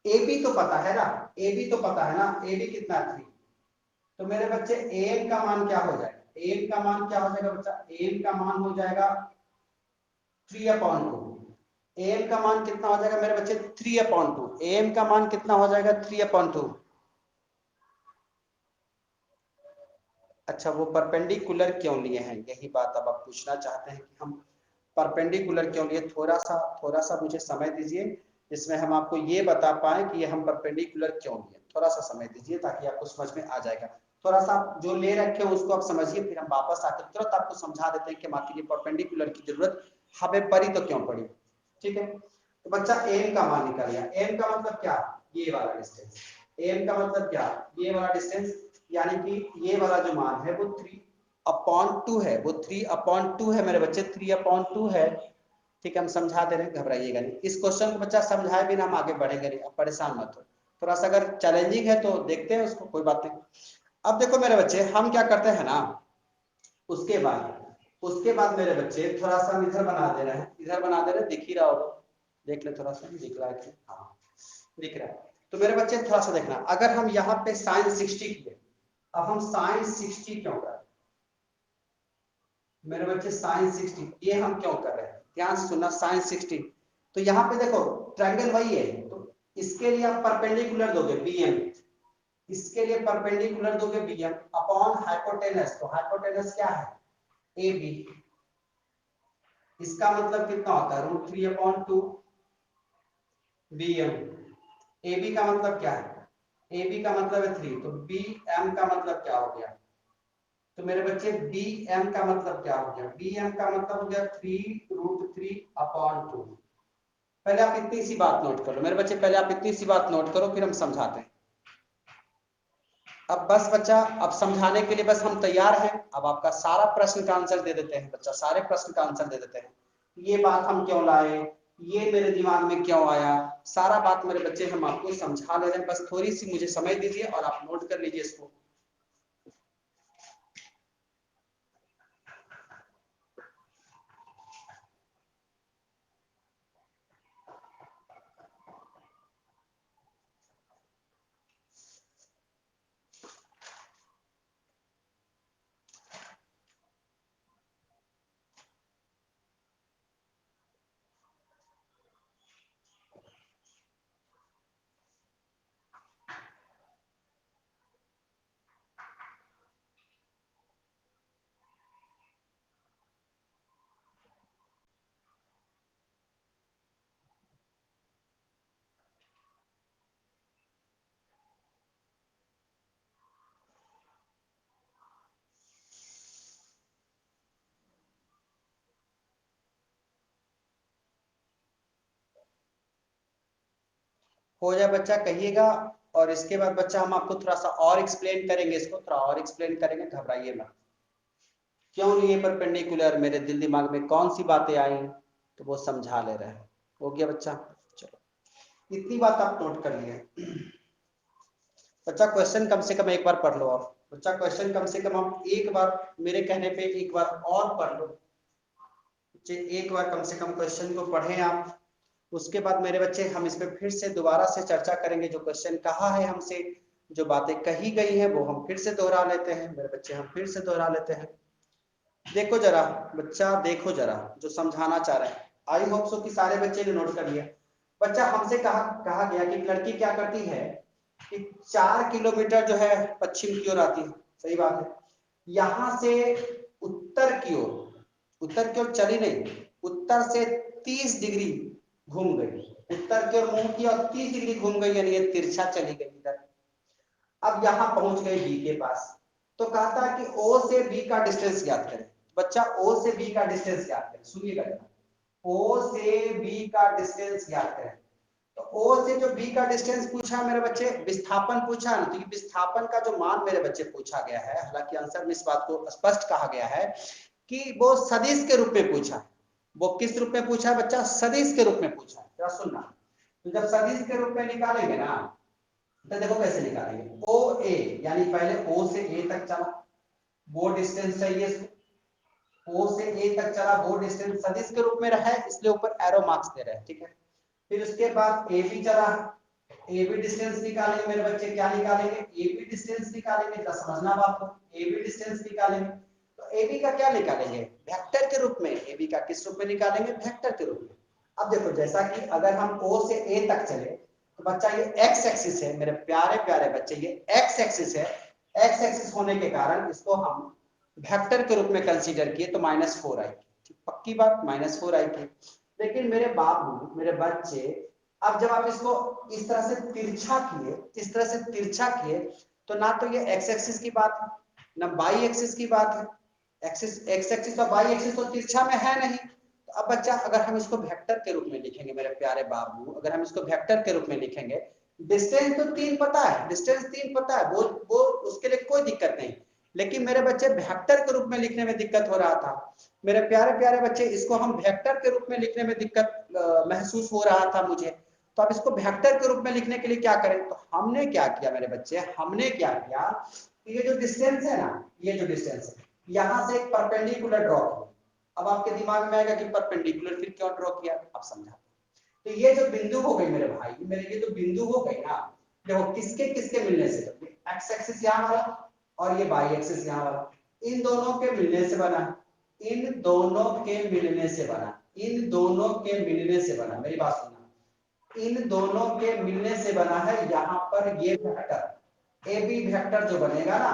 AB तो पता है ना, AB तो पता है ना, AB कितना 3। तो मेरे बच्चे am का मान क्या हो जाएगा, am का मान क्या हो जाएगा बच्चा, am का मान हो जाएगा 3/2। am का मान कितना हो जाएगा मेरे बच्चे 3/2, am का मान कितना हो जाएगा 3/2। अच्छा, वो परपेंडिकुलर क्यों लिए हैं, यही बात अब आप पूछना चाहते हैं कि हम परपेंडिकुलर क्यों लिए। थोड़ा सा मुझे समय दीजिए, जिसमें हम आपको ये बता पाए कि ये हम परपेंडिकुलर क्यों लिए। थोड़ा सा समय दीजिए ताकि आपको समझ में आ जाएगा। थोड़ा सा आप जो ले रखे हो उसको आप समझिए, फिर हम वापस आकर तुरंत आपको समझा देते हैं कि आखिर ये परपेंडिकुलर की जरूरत हमें पड़ी तो क्यों पड़ी, ठीक है? तो बच्चा एम का मान निकल गया। एम का मतलब क्या, ये वाला डिस्टेंस। एम का मतलब क्या, ये वाला डिस्टेंस, यानी कि ये वाला जो मान है वो 3/2 है, वो 3/2 है मेरे बच्चे, 3/2 है, ठीक है? हम समझा दे रहे हैं, घबराइएगा नहीं। इस क्वेश्चन को बच्चा समझाए बिना हम आगे बढ़ेंगे नहीं, अब परेशान मत हो। थोड़ा सा अगर चैलेंजिंग है तो देखते हैं उसको, कोई बात नहीं। अब देखो मेरे बच्चे, हम क्या करते हैं ना, उसके बाद मेरे बच्चे थोड़ा सा इधर बना दे रहे हैं, इधर बना दे रहे हैं, दिख ही रहा होगा, देख ले थोड़ा सा, दिख रहा है, हाँ दिख रहा है। तो मेरे बच्चे थोड़ा सा देखना, अगर हम यहाँ पे sin 60 किए, अब हम sin 60 क्यों कर रहे हैं मेरे बच्चे, sin 60 ये हम क्यों कर रहे हैं, ध्यान से सुनना, sin 60। तो यहाँ पे देखो ट्रायंगल वही है, तो इसके लिए आप परपेंडिकुलर दोगे BM, इसके लिए परपेंडिकुलर दोगे BM अपॉन हाइपोटेनस। तो हाइपोटेनस क्या है AB, इसका मतलब कितना होता है √3/2 BM। AB का मतलब क्या है, AB का मतलब है 3, तो BM का मतलब क्या हो गया, तो मेरे बच्चे BM का मतलब क्या हो गया, BM का मतलब हो गया 3√3/2। पहले आप इतनी सी बात नोट करो मेरे बच्चे, पहले आप इतनी सी बात नोट करो, फिर हम समझाते हैं। अब बस बच्चा, अब समझाने के लिए बस हम तैयार हैं। अब आपका सारा प्रश्न का आंसर दे देते हैं बच्चा, सारे प्रश्न का आंसर दे देते हैं। ये बात हम क्यों लाए, ये मेरे दिमाग में क्यों आया, सारा बात मेरे बच्चे हम आपको समझा ले रहे हैं। बस थोड़ी सी मुझे समय दीजिए और आप नोट कर लीजिए इसको। हो जाए बच्चा कहिएगा, और इसके बाद बच्चा हम आपको थोड़ा सा और एक्सप्लेन करेंगे, इसको थोड़ा और एक्सप्लेन करेंगे, घबराइए मत। क्यों लिए परपेंडिकुलर, मेरे दिल दिमाग में कौन सी बातें आई, तो वो समझा ले रहे हैं। हो गया बच्चा, चलो इतनी बात आप नोट कर लिए। बच्चा क्वेश्चन कम से कम एक बार पढ़ लो आप, बच्चा क्वेश्चन कम से कम आप एक बार मेरे कहने पे एक बार और पढ़ लो। बच्चे एक बार कम से कम क्वेश्चन को पढ़ें आप। उसके बाद मेरे बच्चे हम इस पे फिर से दोबारा से चर्चा करेंगे। जो क्वेश्चन कहा है हमसे, जो बातें कही गई हैं, वो हम फिर से दोहरा लेते हैं मेरे बच्चे, हम फिर से दोहरा लेते हैं। देखो जरा बच्चा, देखो जरा जो समझाना चाह रहे हैं। आई होप सो कि सारे बच्चे ने नोट कर लिया। बच्चा हमसे कहा गया कि लड़की क्या करती है कि 4 किलोमीटर जो है पश्चिम की ओर आती है, सही बात है। यहां से उत्तर की ओर, उत्तर की ओर चली नहीं, उत्तर से 30 डिग्री घूम गई, उत्तर की ओर मुंह किया और 30 डिग्री घूम गई, यानी ये तिरछा चली गई इधर। अब यहां पहुंच गई बी के पास, तो कहता है कि ओ से बी का डिस्टेंस ज्ञात करें। बच्चा ओ से बी का डिस्टेंस ज्ञात करें, सुनिएगा जरा, ओ से बी का डिस्टेंस ज्ञात करें। तो ओ से जो बी का डिस्टेंस पूछा मेरे बच्चे, विस्थापन पूछा ना, तो ये विस्थापन का जो मान मेरे बच्चे पूछा गया है, हालांकि आंसर में इस बात को स्पष्ट कहा गया है कि वो सदिश के रूप में पूछा। वो किस रूप में पूछा बच्चा, सदिश के रूप में पूछा। जरा सुनना, तो जब सदिश के रूप में निकालेंगे ना, तो देखो कैसे निकालेंगे। ओ ए यानी पहले ओ से ए तक चला, वो डिस्टेंस चाहिए इसको। ओ से ए तक चला, वो डिस्टेंस सदिश के रूप में रहा है, इसलिए ऊपर एरो मार्क्स दे रहे हैं, ठीक है। फिर उसके बाद ए बी चला, ए बी डिस्टेंस निकालेंगे मेरे बच्चे। क्या निकालेंगे, ए बी डिस्टेंस निकालेंगे। तो समझना बात को, ए बी डिस्टेंस निकालेंगे तो ए बी का क्या निकालेंगे, वेक्टर के रूप में। ए बी का किस रूप में निकालेंगे, वेक्टर के रूप में। अब देखो जैसा कि अगर हम ओ से ए तक चले, तो बच्चा ये एक्स एक्सिस है मेरे प्यारे प्यारे बच्चे, ये एक्स एक्सिस है। एक्स एक्सिस होने के कारण इसको हम वेक्टर के रूप में कंसीडर किए, तो -4 आएगी, पक्की बात, -4 आएगी। लेकिन मेरे बाबू, मेरे बच्चे, अब जब आप इसको इस तरह से तिरछा किए, इस तरह से तिरछा किए, तो ना तो ये एक्स एक्सिस की बात है, ना वाई एक्सिस की बात है। एक्सिस, एक्स एक्सिस और वाई एक्सिस तो तिरछा में है नहीं। तो अब बच्चा अगर हम इसको वेक्टर के रूप में लिखेंगे मेरे प्यारे बाबू, अगर हम इसको वेक्टर के रूप में लिखेंगे, डिस्टेंस तो 3 पता है, डिस्टेंस 3 पता है, वो उसके लिए कोई दिक्कत नहीं। लेकिन मेरे बच्चे वेक्टर के रूप में लिखने में दिक्कत हो रहा था मेरे प्यारे प्यारे बच्चे। इसको हम वेक्टर के रूप में लिखने में दिक्कत महसूस हो रहा था मुझे। तो अब इसको वेक्टर के रूप में लिखने के लिए क्या करें, तो हमने क्या किया मेरे बच्चे, हमने क्या किया, ये जो डिस्टेंस है ना, ये जो डिस्टेंस है, यहां से एक परपेंडिकुलर ड्रॉ किया। अब आपके दिमाग में आएगा कि परपेंडिकुलर फिर क्यों ड्रॉ किया, अब समझा। तो ये जो बिंदु हो गई मेरे भाई, मेरे ये जो बिंदु हो गई ना, देखो किसके किसके मिलने से, एक्स एक्सिस यहाँ वाला और ये वाई एक्सिस यहाँ वाला, इन दोनों के मिलने से बना, इन दोनों के मिलने से बना, इन दोनों के मिलने से बना। मेरी बात सुनना, इन दोनों के मिलने से बना है यहाँ पर ये वेक्टर ए बी वेक्टर जो बनेगा ना,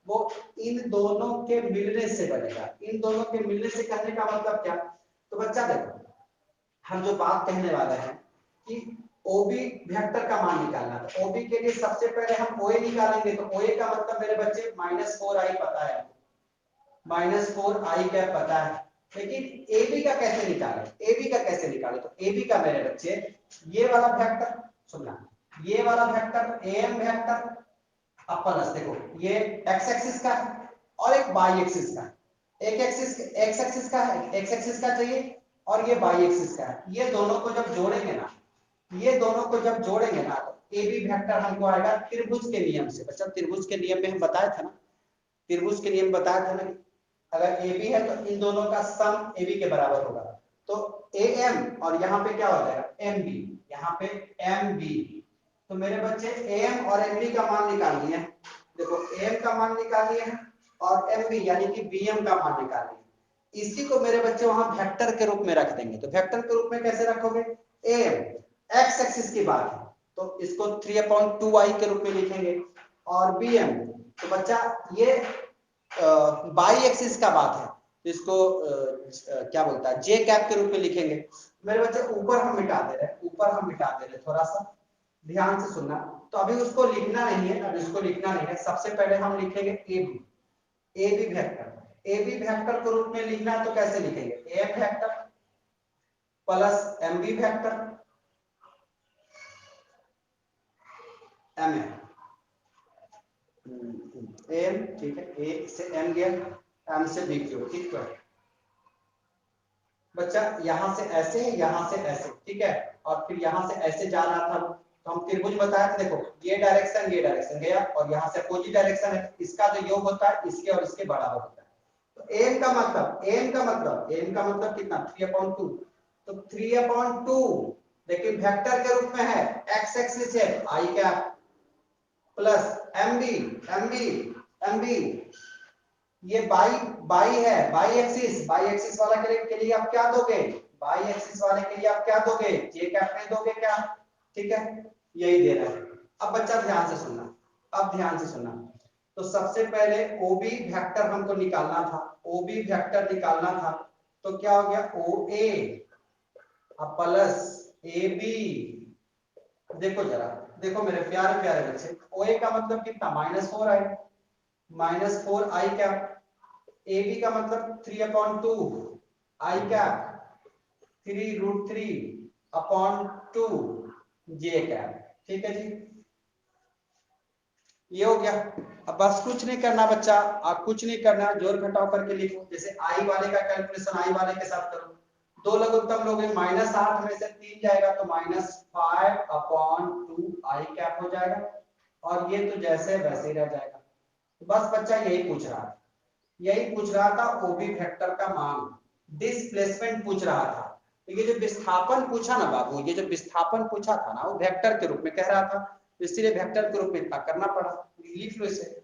वो इन दोनों के मिलने से बनेगा। इन दोनों के मिलने से कहने का मतलब क्या, तो बच्चा देखो हम जो बात कहने वाले हैं कि ओबी वेक्टर का मान निकालना, तो ओबी के लिए सबसे पहले हम ओए निकालेंगे। तो ओए का मतलब मेरे बच्चे -4i पता है, -4i क्या पता है। लेकिन ए बी का कैसे निकाले, ए बी का कैसे निकाले, तो ए बी का मेरे बच्चे ये वाला वेक्टर, सुनना, ये वाला वेक्टर एम वेक्टर, अब प्लस देखो ये एक्स एक्सिस का है और एक वाई एक्सिस का है। एक एक्सिस एक्स एक्सिस का है, एक्स एक्सिस का चाहिए और ये वाई एक्सिस का है। ये दोनों को जब जोड़ेंगे ना, ये दोनों को जब जोड़ेंगे ना तो ए बी वेक्टर हमको आएगा त्रिभुज के नियम से। बच्चा त्रिभुज के नियम में हम बताया था ना, त्रिभुज के नियम बताया था ना, अगर ए बी है तो इन दोनों का सम ए बी के बराबर होगा। तो ए एम और यहाँ पे क्या हो जाएगा एम बी, यहाँ पे एम बी। तो मेरे बच्चे ए एम और एम बी का मान निकाल लिए। देखो ए एम का मान निकाल लिए हैं और एम बी यानी कि बी एम का मान निकाल लिए। इसी को मेरे बच्चे वहां वेक्टर के रूप में रख देंगे। तो वेक्टर के रूप में कैसे रखोगे, ए एम एक्स एक्सिस की बात है तो इसको 3/2i के रूप में लिखेंगे और बी एम तो बच्चा ये बाई एक्सिस का बात है तो इसको क्या बोलता है जे कैप के रूप में लिखेंगे। मेरे बच्चे ऊपर हम मिटा दे रहे हैं, ऊपर हम मिटा दे रहे हैं, थोड़ा सा ध्यान से सुनना। तो अभी उसको लिखना नहीं है, अभी उसको लिखना नहीं है। सबसे पहले हम लिखेंगे A B, A B vector. A B vector के रूप में लिखना है तो कैसे लिखेंगे, A M vector plus M B vector M M, ठीक है, ए से एम गया, एम से बी क्यू, ठीक है बच्चा। यहां से ऐसे है, यहां से ऐसे, ठीक है, और फिर यहां से ऐसे जा रहा था तो हम त्रिभुज बताया था। देखो ये डायरेक्शन गया और यहां से अपोजिट डायरेक्शन है, इसका जो योग होता है इसके और इसके बराबर होता है। तो एम का मतलब, एम का मतलब कितना 3/2। तो 3/2 लेकिन वेक्टर के रूप में है, एक्स एक्सिस है i cap plus M b, m b, m b ये बाई बाई है, बाई एक्सिस वाला के लिए आप क्या दोगे, बाई एक्सिस वाले के लिए आप क्या दोगे, जे कैप नहीं दोगे क्या, ठीक है यही दे रहा है। अब बच्चा ध्यान से सुनना, अब ध्यान से सुनना। तो सबसे पहले ओबी वेक्टर हमको निकालना था, ओबी वेक्टर निकालना था तो क्या हो गया ओ ए प्लस ए बी। देखो जरा, देखो मेरे प्यारे प्यारे बच्चे, ओ ए का मतलब कितना -4 आई, -4 आई कैप, ए बी का मतलब 3/2 आई कैप 3√3/2 जे कैप, ठीक है जी, ये हो गया। अब बस कुछ नहीं करना बच्चा, आप कुछ नहीं करना, जोड़ घटाव करके लिखो। जैसे आई वाले का कैलकुलेशन आई वाले के साथ करो, दो लघुत्तम लोगे, -8 में से 3 जाएगा तो -5/2 आई कैप हो जाएगा और ये तो जैसे वैसे ही रह जाएगा। तो बस बच्चा यही पूछ रहा है, यही पूछ रहा था ओबी वेक्टर का मान, डिस्प्लेसमेंट पूछ रहा था। तो ये जो विस्थापन पूछा ना बाबू, ये जो विस्थापन पूछा था ना वो वेक्टर के रूप में कह रहा था, तो इसलिए वेक्टर के रूप में इतना करना पड़ा। लिख लो इसे।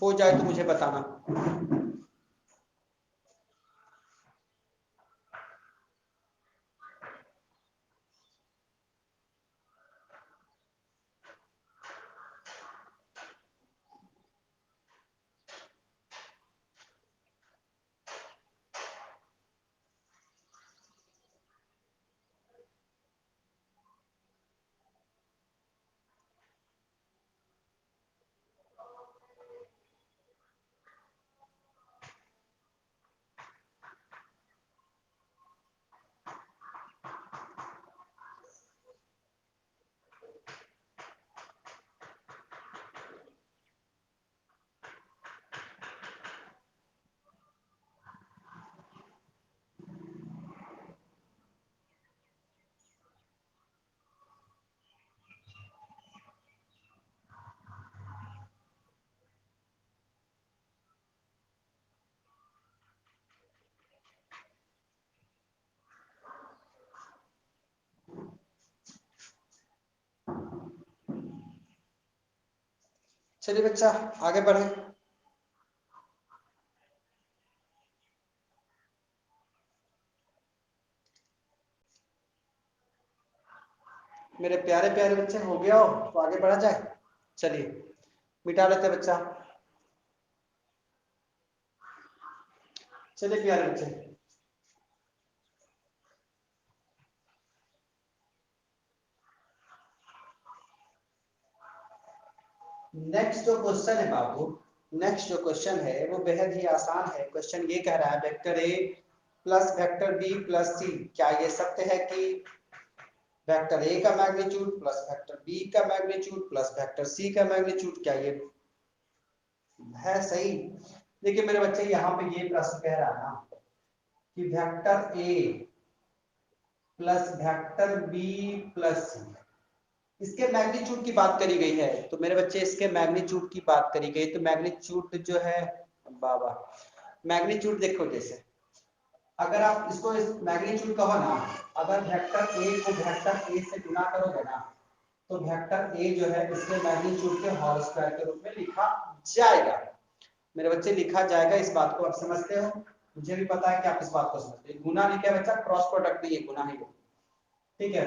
हो जाए तो मुझे बताना। चलिए बच्चा आगे बढ़े। मेरे प्यारे प्यारे बच्चे हो गया हो तो आगे बढ़ा जाए। चलिए मिटा लेते बच्चा। चलिए प्यारे बच्चे, नेक्स्ट जो क्वेश्चन है बाबू, नेक्स्ट जो क्वेश्चन है वो बेहद ही आसान है। क्वेश्चन ये कह रहा है vector a plus vector B plus c, क्या ये सत्य है कि वेक्टर ए का मैग्नीट्यूड प्लस वेक्टर बी का मैग्नीट्यूड प्लस वेक्टर सी का मैग्नीट्यूड, क्या ये है सही? देखिए मेरे बच्चे यहाँ पे ये प्रश्न कह रहा है ना कि vector a plus vector B plus c, इसके मैग्नीट्यूड की बात करी गई है। तो मेरे बच्चे इसके मैग्नीट्यूड की बात करी गई, तो मैग्नीट्यूड जो है बाबा, मैग्नीट्यूड देखो जैसे अगर आप इसको इस मैग्नीट्यूड कहो ना, अगर वेक्टर ए को वेक्टर ए से गुना करोगे ना तो वेक्टर ए जो है इसके मैग्नीट्यूड के होल स्क्वायर के रूप में लिखा जाएगा। मेरे बच्चे लिखा जाएगा, इस बात को आप समझते हो? मुझे भी पता है कि आप इस बात को समझते हो। गुना लिखा बच्चा, क्रॉस प्रोडक्ट नहीं है, गुना ही है, ठीक है?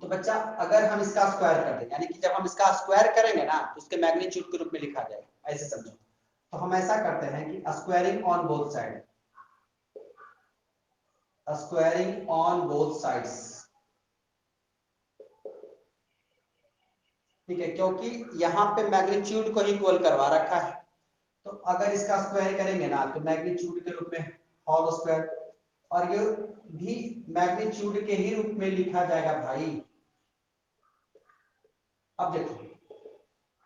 तो बच्चा अगर हम इसका स्क्वायर कर दें, यानी कि जब हम इसका स्क्वायर करेंगे ना तो उसके मैग्नीट्यूड के रूप में लिखा जाएगा, ऐसे समझो। तो हम ऐसा करते हैं कि squaring on both side, squaring on both sides, ठीक है? क्योंकि यहाँ पे मैग्नीट्यूड को इक्वल करवा रखा है, तो अगर इसका स्क्वायर करेंगे ना तो मैग्नीट्यूड के रूप में होल स्क्वायर, और ये भी मैग्नीट्यूड के ही रूप में लिखा जाएगा भाई। अब देखो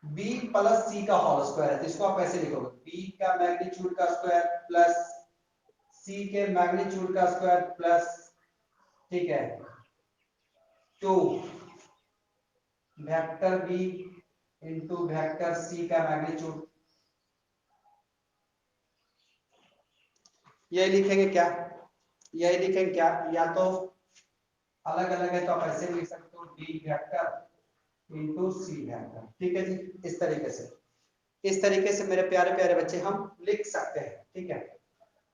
b प्लस c का होल स्क्वायर है, तो इसको आप ऐसे लिखोगे b का मैग्नीट्यूड का स्क्वायर प्लस c के मैग्नीट्यूड का स्क्वायर प्लस, ठीक है, 2 vector b into vector c का मैग्नीट्यूड। यही लिखेंगे क्या? यही लिखेंगे क्या? या तो अलग अलग है तो आप ऐसे लिख सकते हो b vector into c vector, ठीक है जी? इस तरीके से मेरे प्यारे प्यारे बच्चे हम लिख सकते हैं, ठीक है?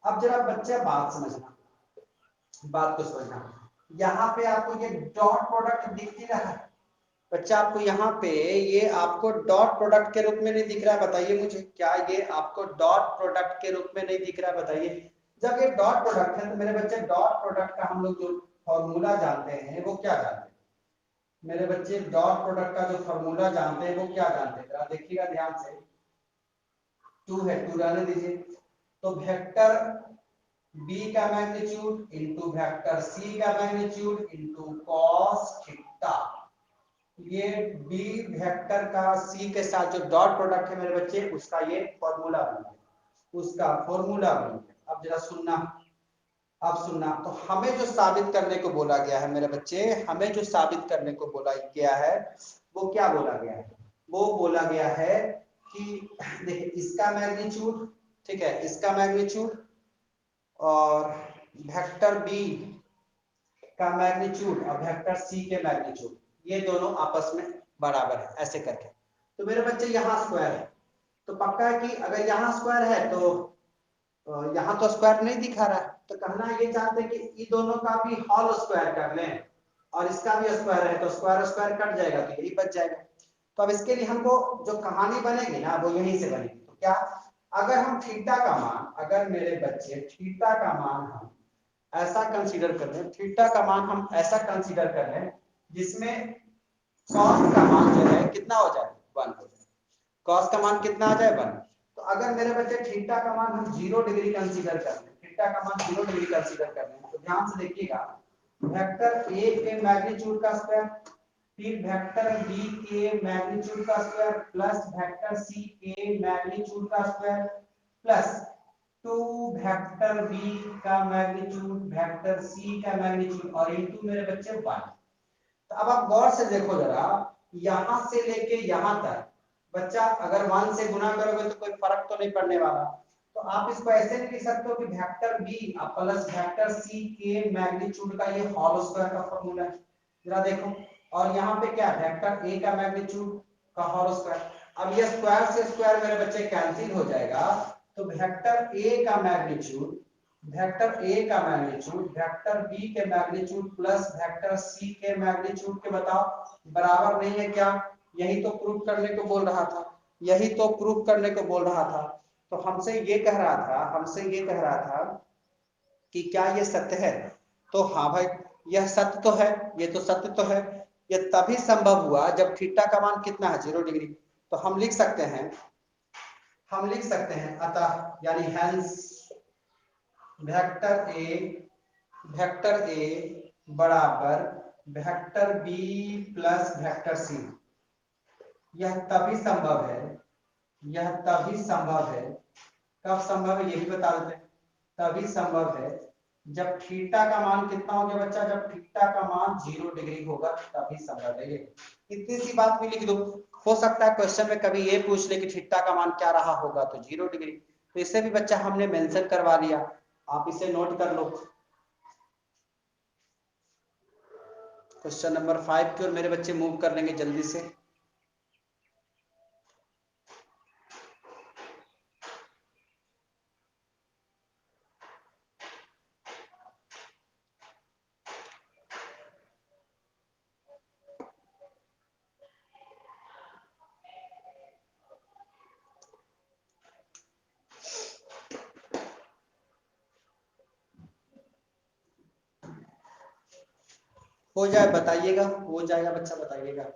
अब जरा बच्चा बात समझना, बात को समझना। यहाँ पे आपको ये डॉट प्रोडक्ट दिख ही रहा है बच्चा, आपको यहाँ पे ये आपको डॉट प्रोडक्ट के रूप में नहीं दिख रहा है? बताइए मुझे, क्या ये आपको डॉट प्रोडक्ट के रूप में नहीं दिख रहा है? बताइए। जब ये डॉट प्रोडक्ट है तो मेरे बच्चे डॉट प्रोडक्ट का हम लोग जो फॉर्मूला जानते हैं वो क्या जानते हैं? मेरे बच्चे डॉट प्रोडक्ट का जो फॉर्मूला जानते हैं वो क्या जानते हैं? जरा देखिएगा ध्यान से, 2 है, 2 रहने दीजिए। तो वेक्टर b का मैग्नीट्यूड इंटू वेक्टर c का मैग्नीट्यूड इंटू कॉस थीटा, ये b वेक्टर का c के साथ जो डॉट प्रोडक्ट है मेरे बच्चे उसका ये फॉर्मूला बन गया, उसका फॉर्मूला बन गया। अब जरा सुनना, अब सुनना। तो हमें जो साबित करने को बोला गया है मेरे बच्चे, हमें जो साबित करने को बोला गया है वो क्या बोला गया है? वो बोला गया है कि देखिए इसका मैग्नीट्यूड, ठीक है, इसका मैग्नीट्यूड और वेक्टर b का मैग्नीट्यूड और वेक्टर c के मैग्नीट्यूड ये दोनों आपस में बराबर है, ऐसे करके। तो मेरे बच्चे यहाँ स्क्वायर है, तो पक्का है कि अगर यहाँ स्क्वायर है तो यहाँ तो स्क्वायर नहीं दिखा रहा है, तो कहना ये चाहते हैं कि इन दोनों का भी होल स्क्वायर कर लें और इसका भी स्क्वायर है तो स्क्वायर स्क्वायर कट जाएगा तो यही बच जाएगा। तो अब इसके लिए हमको जो कहानी बनेगी ना वो यहीं से बनेगी। तो क्या, अगर हम थीटा का मान, अगर मेरे बच्चे थीटा का मान हम ऐसा कंसीडर कर लें, थीटा का मान हम ऐसा कंसीडर कर लें जिसमें कॉस का मान जो है कितना हो जाए, 1 हो जाए। कॉस का मान कितना आ जाए, 1। तो अगर मेरे बच्चे थीटा का मान हम 0 डिग्री कंसीडर कर लें, थीटा का मान 0 डिग्री कंसीडर कर लें, तो ध्यान से देखिएगा वेक्टर ए के मैग्नीट्यूड का स्क्वायर, फिर वेक्टर बी के मैग्नीट्यूड का स्क्वायर प्लस वेक्टर सी के मैग्नीट्यूड का स्क्वायर प्लस 2 वेक्टर बी का मैग्नीट्यूड वेक्टर सी का मैग्नीट्यूड और इनटू मेरे बच्चे 1। तो अब आप गौर से देखो जरा, यहां से लेके यहां तक बच्चा अगर 1 से गुना करोगे तो कोई फर्क तो नहीं पड़ने वाला। तो आप इसको ऐसे भी लिख सकते हो कि vector B plus vector C के मैग्नीट्यूड का ये होल स्क्वायर का फॉर्मूला है। जरा देखो, और यहाँ पे क्या, वेक्टर ए का मैग्नीट्यूड का होल स्क्वायर। अब ये स्क्वायर से स्क्वायर मेरे बच्चे कैंसिल हो जाएगा, तो वेक्टर ए का मैग्नीट्यूड, वेक्टर ए का मैग्नीट्यूड वेक्टर बी के मैग्नीट्यूड प्लस वेक्टर सी के मैग्नीट्यूड के बताओ बराबर नहीं है क्या? यही तो प्रूव करने को बोल रहा था, यही तो प्रूव करने को बोल रहा था। तो हमसे ये कह रहा था, हमसे ये कह रहा था कि क्या ये सत्य है? तो हाँ भाई यह सत्य तो है, ये तो सत्य तो है। ये तभी संभव हुआ जब थीटा का मान कितना है, 0 डिग्री। तो हम लिख सकते हैं, हम लिख सकते हैं अतः, यानी हेंस वेक्टर ए बराबर vector B plus vector C. यह तभी संभव है, कब संभव है यही बता देते हैं। तभी संभव है जब थीटा का मान कितना हो गया बच्चा, जब थीटा का मान 0 डिग्री होगा तभी संभव है। ये इतनी सी बात भी लिख दो। हो सकता है क्वेश्चन में कभी ये पूछ ले कि थीटा का मान क्या रहा होगा, तो 0 डिग्री। तो इसे भी बच्चा हमने मेंशन करवा लिया, आप इसे नोट कर लो। क्वेश्चन नंबर 5 की ओर मेरे बच्चे मूव कर लेंगे जल्दी से। हो जाए बताइएगा, हो जाएगा बच्चा बताइएगा।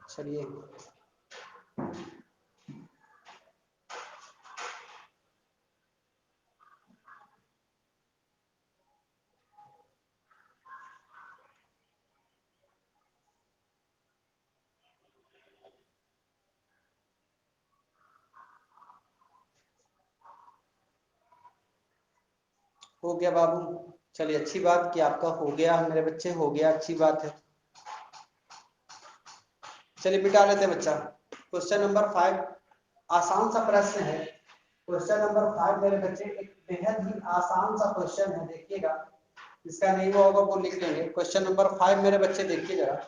चलिए हो गया बाबू। चलिए अच्छी बात कि आपका हो गया मेरे बच्चे, हो गया, अच्छी बात है। चलिए मिटा लेते हैं बच्चा। क्वेश्चन नंबर 5 आसान सा प्रश्न है। क्वेश्चन नंबर 5 मेरे बच्चे एक बेहद ही आसान सा क्वेश्चन है, देखिएगा। इसका नहीं हुआ होगा वो लिख लेंगे। क्वेश्चन नंबर 5 मेरे बच्चे देखिए जरा।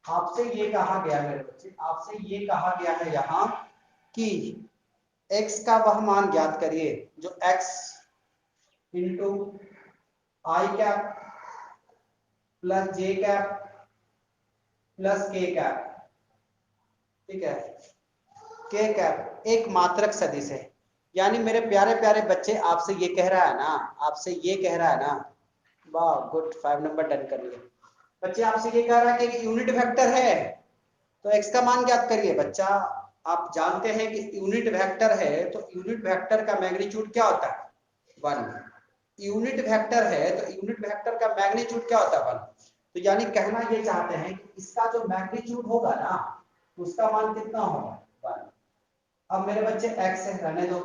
आपसे ये कहा गया मेरे बच्चे, आपसे ये कहा गया है यहाँ कि x का वह मान ज्ञात करिए जो x इंटू आई कैप प्लस जे कैप प्लस के कैप, ठीक है, के कैप एक मात्रक सदिश है। यानी मेरे प्यारे प्यारे बच्चे आपसे ये कह रहा है ना, आपसे ये कह रहा है ना, वाह गुड, 5 नंबर डन कर लिए बच्चे। आपसे ये कह रहा है कि यूनिट वेक्टर है तो x का मान ज्ञात करिए। बच्चा आप जानते हैं कि यूनिट वेक्टर है तो यूनिट वेक्टर का मैग्नीट्यूड क्या होता है, 1। यूनिट वेक्टर है तो यूनिट वेक्टर का मैग्नीट्यूड क्या होता है, 1। तो यानी कहना ये चाहते हैं कि इसका जो मैग्नीट्यूड होगा ना उसका मान कितना होगा, 1। अब मेरे बच्चे x है, रहने दो।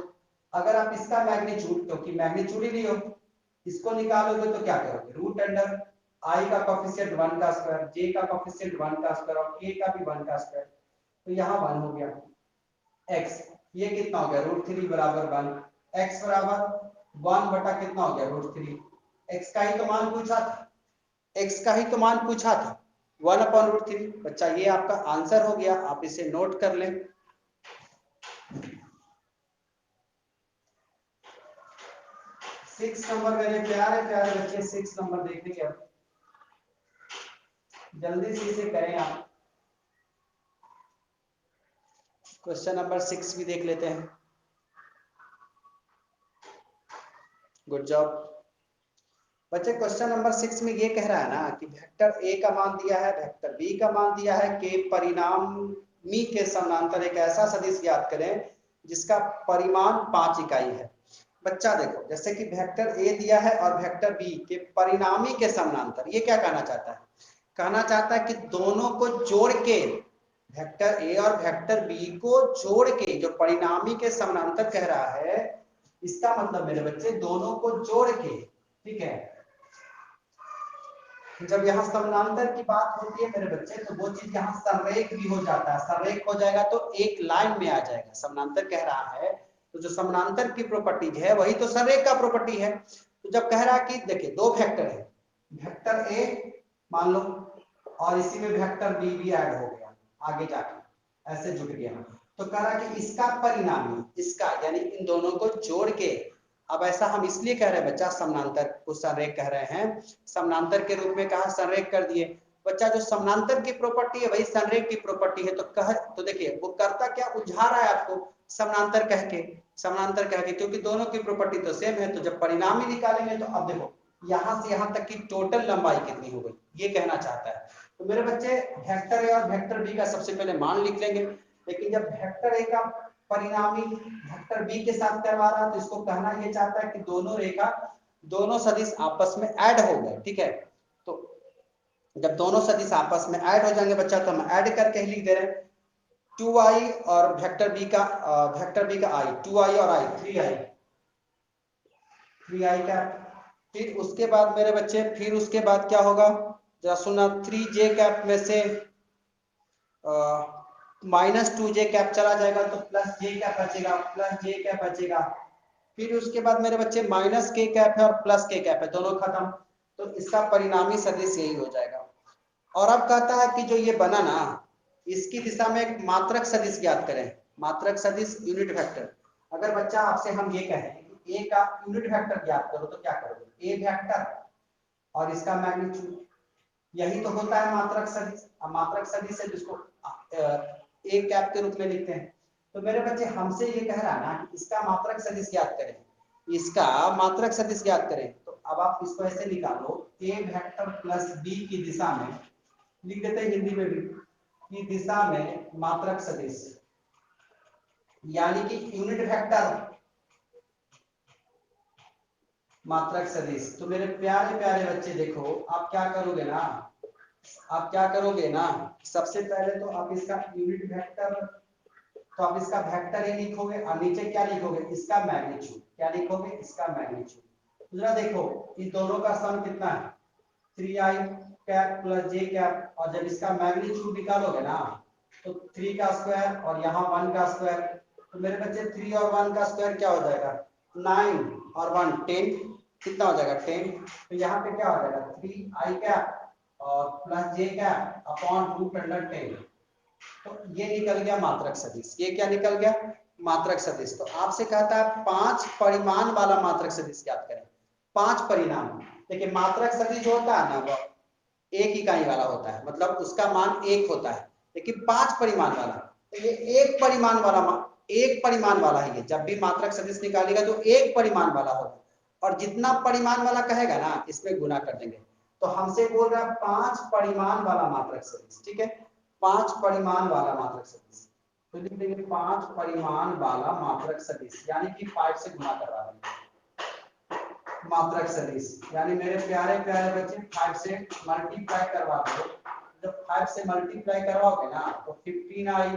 अगर आप इसका मैग्नीट्यूड, क्योंकि मैग्नीट्यूड ही नहीं हो, इसको निकालोगे तो क्या करोगे, रूट अंडर आई का कोफिशिएंट 1 का स्क्वायर, जे का कोफिशिएंट 1 का स्क्वायर और के का भी 1 का स्क्वायर, तो यहाँ 1 हो गया। x ये कितना हो गया, √3 बराबर 1। x बराबर 1 बटा कितना हो गया, √3। x का ही तो मान पूछा था, x का ही तो मान पूछा था, 1/√3। बच्चा ये आपका आंसर हो गया, आप इसे नोट कर लें। 6 नंबर मेरे प्यारे प्यारे बच्चे, 6 नंबर देखेंगे अब, जल्दी से इसे करें आप। क्वेश्चन नंबर 6 भी देख लेते हैं। गुड जॉब बच्चे। क्वेश्चन नंबर 6 में ये कह रहा है ना कि वेक्टर ए का मान दिया है, वेक्टर बी का मान दिया है, के परिणामी के समानांतर एक ऐसा सदिश ज्ञात करें जिसका परिमाण 5 इकाई है। बच्चा देखो, जैसे कि वेक्टर ए दिया है और वेक्टर बी के परिणामी के समानांतर, ये क्या कहना चाहता है, कहना चाहता है कि दोनों को जोड़ के, वेक्टर ए और वेक्टर बी को जोड़ के जो परिणामी के समानांतर कह रहा है, इसका मतलब मेरे बच्चे दोनों को जोड़ के, ठीक है, जब यहाँ समानांतर की बात होती है मेरे बच्चे, तो वो चीज यहाँ संरेख भी हो जाता है। संरेख हो जाएगा तो एक लाइन में आ जाएगा। समानांतर कह रहा है तो जो समानांतर की प्रॉपर्टीज है वही तो संरेख का प्रॉपर्टी है। तो जब कह रहा है कि देखिए दो वेक्टर है, वेक्टर ए मान लो और इसी में वेक्टर बी भी ऐड हो गया, आगे जाके ऐसे जुड़ गया, तो कह रहा कि इसका परिणामी, इसका यानी इन दोनों को जोड़ के, अब ऐसा हम इसलिए कह रहे हैं बच्चा समानांतर को संरेख कह रहे हैं, समानांतर के रूप में कहा संरेख कर दिए। बच्चा जो समानांतर की प्रॉपर्टी है वही संरेख की प्रॉपर्टी है, तो देखिए वो करता क्या, उलझा रहा है आपको समानांतर कह के, समानांतर कह के, क्योंकि दोनों की प्रॉपर्टी तो सेम है। तो जब परिणामी निकालेंगे तो अब देखो यहाँ से यहाँ तक की टोटल लंबाई कितनी हो गई, ये कहना चाहता है। तो मेरे बच्चे वेक्टर ए और वेक्टर बी का सबसे पहले मान लिख लेंगे, लेकिन जब वेक्टर ए का परिणामी वेक्टर बी के साथ करवा रहा है तो इसको कहना ये चाहता है कि दोनों रेखा, दोनों सदिश आपस में ऐड हो गए, ठीक है। तो जब दोनों सदिश आपस में ऐड हो जाएंगे बच्चा तो हम ऐड करके ही लिख दे रहे हैं 2i और वेक्टर बी का i, 2i और i 3i का। फिर उसके बाद मेरे बच्चे, फिर उसके बाद क्या होगा जरा सुना, 3j कैप में से -2j कैप चला जाएगा तो +j कैप बचेगा, +j कैप बचेगा। फिर उसके बाद मेरे बच्चे -k कैप है और +k कैप है, दोनों खत्म। तो इसका परिणामी सदिश यही हो जाएगा। और अब कहता है कि जो ये बना ना, इसकी दिशा में एक मात्रक सदिश ज्ञात करें। मात्रक सदिश यूनिट वेक्टर। अगर बच्चा आपसे हम ये कहें कि ए का यूनिट वेक्टर ज्ञात करो तो क्या करोगे, ए वेक्टर और इसका मैग्नीट्यूड, यही तो होता है मात्रक सदिश। अब मात्रक सदिश है जिसको ए कैप के रूप में लिखते हैं। तो मेरे बच्चे हमसे ये कह रहा है ना कि इसका मात्रक सदिश ज्ञात करें, इसका मात्रक सदिश ज्ञात करें। तो अब आप इसको ऐसे निकालो, ए वेक्टर प्लस बी की दिशा में, लिख देते हैं हिंदी में भी, की दिशा में मात्रक सदिश, यानी कि यूनिट वेक्टर मात्रक सदिश। तो मेरे प्यारे प्यारे बच्चे देखो, आप क्या करोगे ना, आप क्या करोगे ना, सबसे पहले तो आप इसका यूनिट वेक्टर, तो आप इसका वेक्टर ही लिखोगे और नीचे क्या लिखोगे, इसका मैग्नीट्यूड। क्या लिखोगे, इसका मैग्नीट्यूड। जरा देखो इन दोनों का सम कितना है, 3i cap plus j cap, और जब इसका मैग्नीट्यूड निकालोगे ना तो 3 का स्क्वायर और यहाँ 1 का स्क्वायर। तो मेरे बच्चे 3 और 1 का स्क्वायर क्या हो जाएगा, 9 और 1 10, कितना हो जाएगा 10। तो यहाँ पे क्या हो जाएगा 3i कैप और प्लस j कैप अपॉन √10। तो ये निकल गया मात्रक सदिश। ये क्या निकल गया, मात्रक सदिश। तो आपसे कहता है 5 परिमाण वाला मात्रक सदिश ज्ञात करें। 5 परिणाम, देखिए मात्रक सदिश जो होता है ना वो एक इकाई वाला होता है, मतलब उसका मान 1 होता है, लेकिन 5 परिमाण वाला, तो ये एक परिमाण वाला, एक परिमाण वाला ही है। जब भी मात्रक सदिश निकालेगा तो एक परिमाण वाला होगा, और जितना परिमाण वाला कहेगा ना इसमें गुना कर देंगे। तो हमसे बोल रहा है 5 परिमाण वाला मात्रक सदिश, ठीक है, 5 परिमाण वाला मात्रक सदिश। तो लिख देंगे 5 परिमाण वाला मात्रक सदिश, यानी कि 5 से गुना करवा देंगे मात्रक सदिश। यानी मेरे प्यारे प्यारे बच्चे 5 से मल्टीप्लाई करवा दो। जब 5 से मल्टीप्लाई करवाओगे ना तो 15i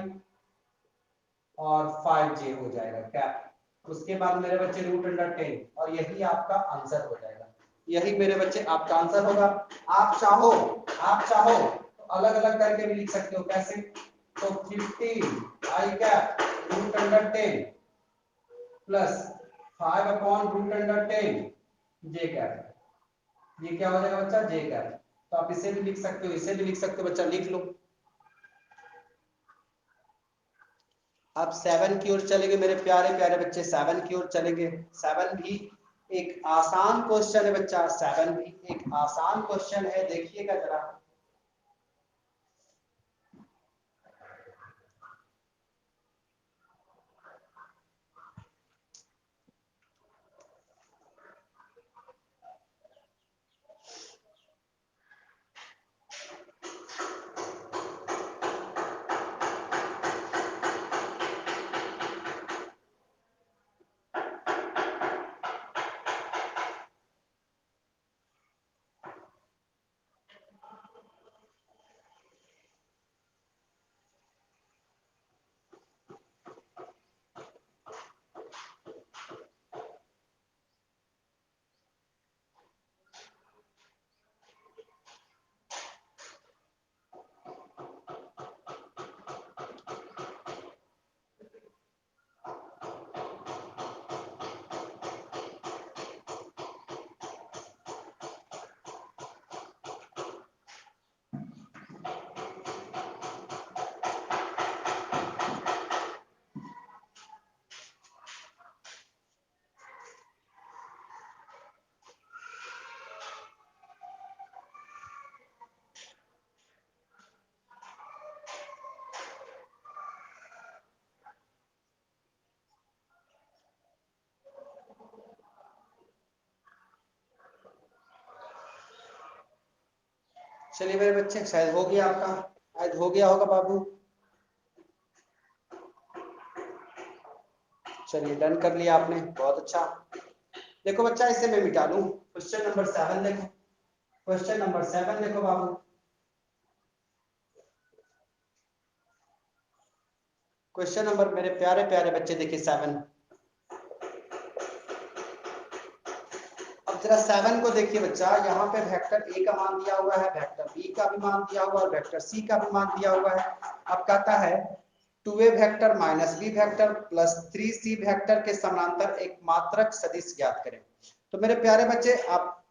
और 5j हो जाएगा कैप। उसके बाद मेरे बच्चे √10, और यही आपका आंसर हो जाएगा। यही मेरे बच्चे आपका आंसर होगा। आप चाहो तो अलग अलग करके भी लिख सकते हो। कैसे, तो 15i कैप √10 प्लस 5 अपॉन √10 जे कैप, ये क्या हो जाएगा बच्चा, जे कैप। तो आप इसे भी लिख सकते हो, इसे भी लिख सकते हो, बच्चा लिख लो। आप 7 की ओर चलेंगे मेरे प्यारे प्यारे बच्चे, 7 की ओर चलेंगे। 7 भी एक आसान क्वेश्चन है बच्चा, 7 भी एक आसान क्वेश्चन है, देखिएगा जरा। चलिए मेरे बच्चे, शायद हो गया आपका, शायद हो गया होगा बाबू। चलिए डन कर लिया आपने, बहुत अच्छा। देखो बच्चा, इसे मैं मिटा दूं। क्वेश्चन नंबर 7 देखो, क्वेश्चन नंबर 7 देखो बाबू। क्वेश्चन नंबर, मेरे प्यारे प्यारे बच्चे देखिए 7। अब जरा 7 को देखिए बच्चा, यहाँ पे वेक्टर ए का मान दिया हुआ है, वेक्टर बी का भी मान दिया हुआ है, वेक्टर सी का भी मान दिया हुआ है। अब कहता है 2a vector minus B vector plus 3c vector के समानांतर एक मात्रक सदिश ज्ञात करें। तो मेरे प्यारे बच्चे, आप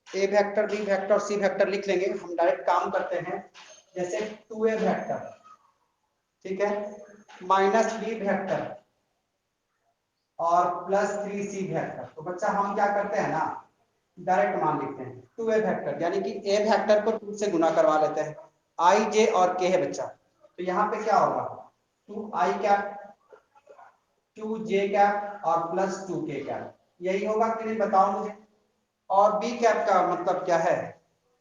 a vector b vector c vector लिख लेंगे। हम डायरेक्ट काम करते हैं। जैसे 2a वेक्टर, ठीक है, माइनस बी वेक्टर और प्लस 3c वेक्टर। तो बच्चा हम क्या करते हैं ना, डायरेक्ट मान लिखते हैं 2a वेक्टर, यानी कि a वेक्टर को 2 से गुना करवा लेते हैं। i j और k है बच्चा, तो यहाँ पे क्या होगा, 2i कैप 2j कैप और प्लस 2k कैप, यही होगा कि नहीं बताओ मुझे। और b कैप का मतलब क्या है,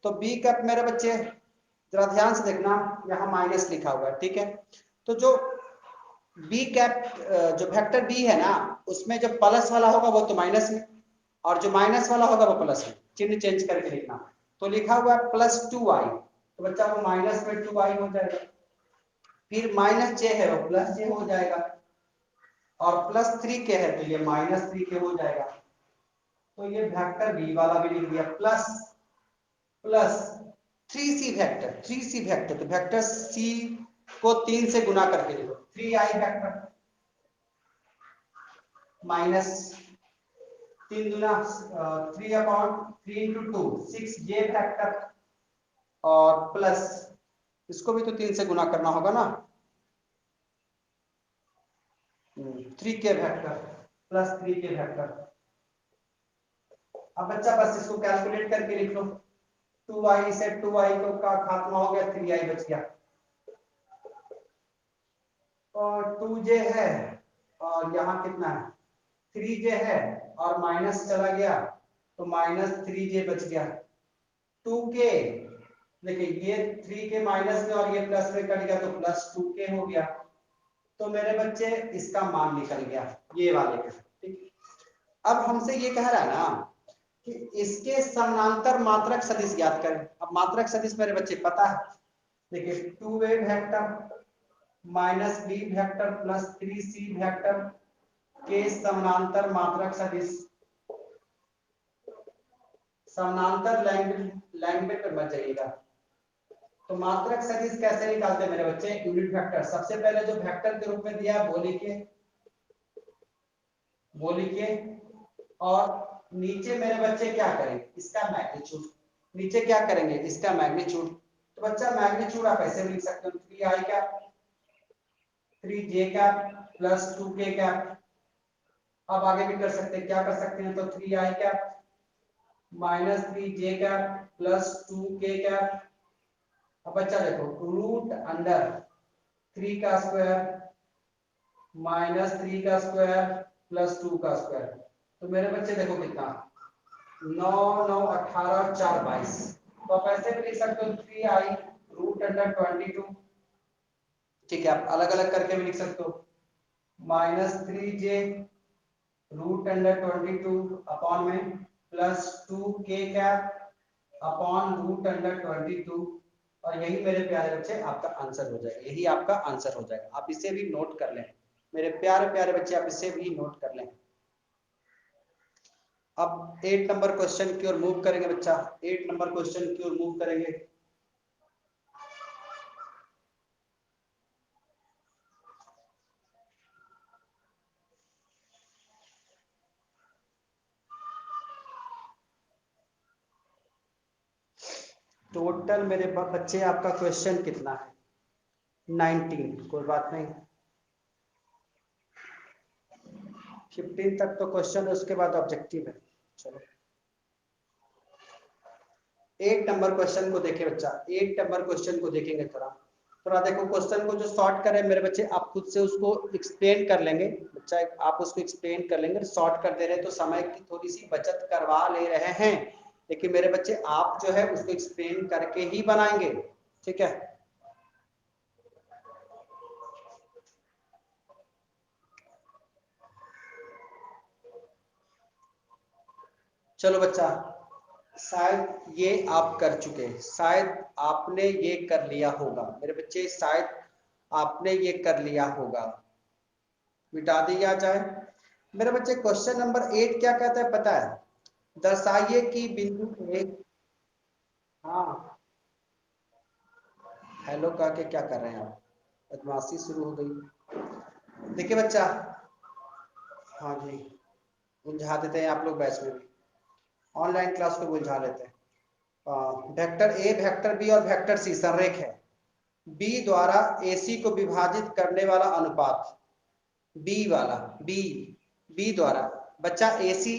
तो b कैप मेरे बच्चे जरा ध्यान से देखना, यहाँ माइनस लिखा हुआ है, ठीक है। तो जो बी कैप, जो वेक्टर बी है ना, उसमें जो प्लस वाला होगा वो तो माइनस में, और जो माइनस वाला होगा वो प्लस में, चिन्ह चेंज करके लिखना। तो लिखा हुआ है प्लस 2i, तो बच्चा वो माइनस में 2i हो जाएगा। फिर माइनस जे है वो प्लस जे हो जाएगा, और प्लस 3k है तो ये माइनस 3k हो जाएगा। तो ये वेक्टर बी वाला भी लिख दिया, plus plus 3c vector, 3c vector, तो वेक्टर सी को 3 से गुना करके लिखो, 3i वेक्टर माइनस 3 दुना 3 इंटू 2 6j फैक्टर, और प्लस इसको भी तो 3 से गुना करना होगा ना, 3k factor plus 3k factor. अब बच्चा बस इसको कैलकुलेट करके लिख लो, 2i से 2i को का खात्मा हो गया, 3i बच गया, और 2j है, और यहाँ कितना है 3j है, और माइनस चला गया तो माइनस 3j बच गया। 2k, देखिए ये 3k माइनस में और ये प्लस में कट गया तो प्लस 2k हो गया। तो मेरे बच्चे इसका मान निकल गया, ये वाले का, ठीक। अब हमसे ये कह रहा है ना कि इसके समानांतर मात्रक सदिश ज्ञात करें। अब मात्रक सदिश मेरे बच्चे पता है, देखिए 2a vector minus b vector plus 3c vector के समानांतर मात्रक सदिश, समानांतर लैंग्वेज पर मत जाइएगा। तो मात्रक सदिश कैसे निकालते हैं मेरे बच्चे, यूनिट वेक्टर। सबसे पहले जो वेक्टर के रूप में दिया है वो लिखिए, वो लिखिए, और नीचे मेरे बच्चे क्या करेंगे, इसका मैग्नीट्यूड, नीचे क्या करेंगे, इसका मैग्नीट्यूड। तो बच्चा मैग्नीट्यूड आप ऐसे भी लिख सकते हो, 3i cap 3j cap plus 2k cap. अब आगे भी कर सकते हैं, क्या कर सकते हैं, तो 3i cap minus 3j cap plus 2k cap. अब बच्चा देखो, रूट अंडर 3 का स्क्वायर माइनस 3 का स्क्वायर प्लस 2 का स्क्वायर। तो मेरे बच्चे देखो कितना, 9 9 18 4 22। तो आप ऐसे भी लिख सकते हो 3i रूट अंडर 22, ठीक है। आप अलग अलग करके भी लिख सकते हो, minus 3j root under 22 upon में plus 2k cap upon root under 22। और यही मेरे प्यारे बच्चे आपका आंसर हो जाएगा, यही आपका आंसर हो जाएगा। आप इसे भी नोट कर लें मेरे प्यारे प्यारे बच्चे, आप इसे भी नोट कर लें। अब 8 नंबर क्वेश्चन की ओर मूव करेंगे बच्चा, 8 नंबर क्वेश्चन की ओर मूव करेंगे। टोटल मेरे बच्चे आपका क्वेश्चन कितना है, 19। कोई बात नहीं, 15 तक तो क्वेश्चन है, उसके बाद ऑब्जेक्टिव है। चलो 8 नंबर क्वेश्चन को देखें बच्चा, 8 नंबर क्वेश्चन को देखेंगे। थोड़ा थोड़ा देखो, क्वेश्चन को जो शॉर्ट करें मेरे बच्चे, आप खुद से उसको एक्सप्लेन कर लेंगे बच्चा, आप उसको एक्सप्लेन कर लेंगे। शॉर्ट कर दे रहे हैं तो समय की थोड़ी सी बचत करवा ले रहे हैं, लेकिन मेरे बच्चे आप जो है उसको एक्सप्लेन करके ही बनाएंगे, ठीक है। चलो बच्चा, शायद ये आप कर चुके, शायद आपने ये कर लिया होगा मेरे बच्चे, शायद आपने ये कर लिया होगा। मिटा दिया जाए मेरे बच्चे। क्वेश्चन नंबर 8 क्या कहता है पता है? दर्शाइए कि बिंदु एक, हाँ हेलो कह के क्या कर रहे हैं आप? बदमाशी शुरू हो गई। देखिए बच्चा, हाँ जी, उलझा देते हैं आप लोग बैच में भी, ऑनलाइन क्लास को उलझा लेते हैं। वेक्टर ए, वेक्टर बी और वेक्टर सी संरेख है। बी द्वारा एसी को विभाजित करने वाला अनुपात, बी वाला, बी बी द्वारा, बच्चा एसी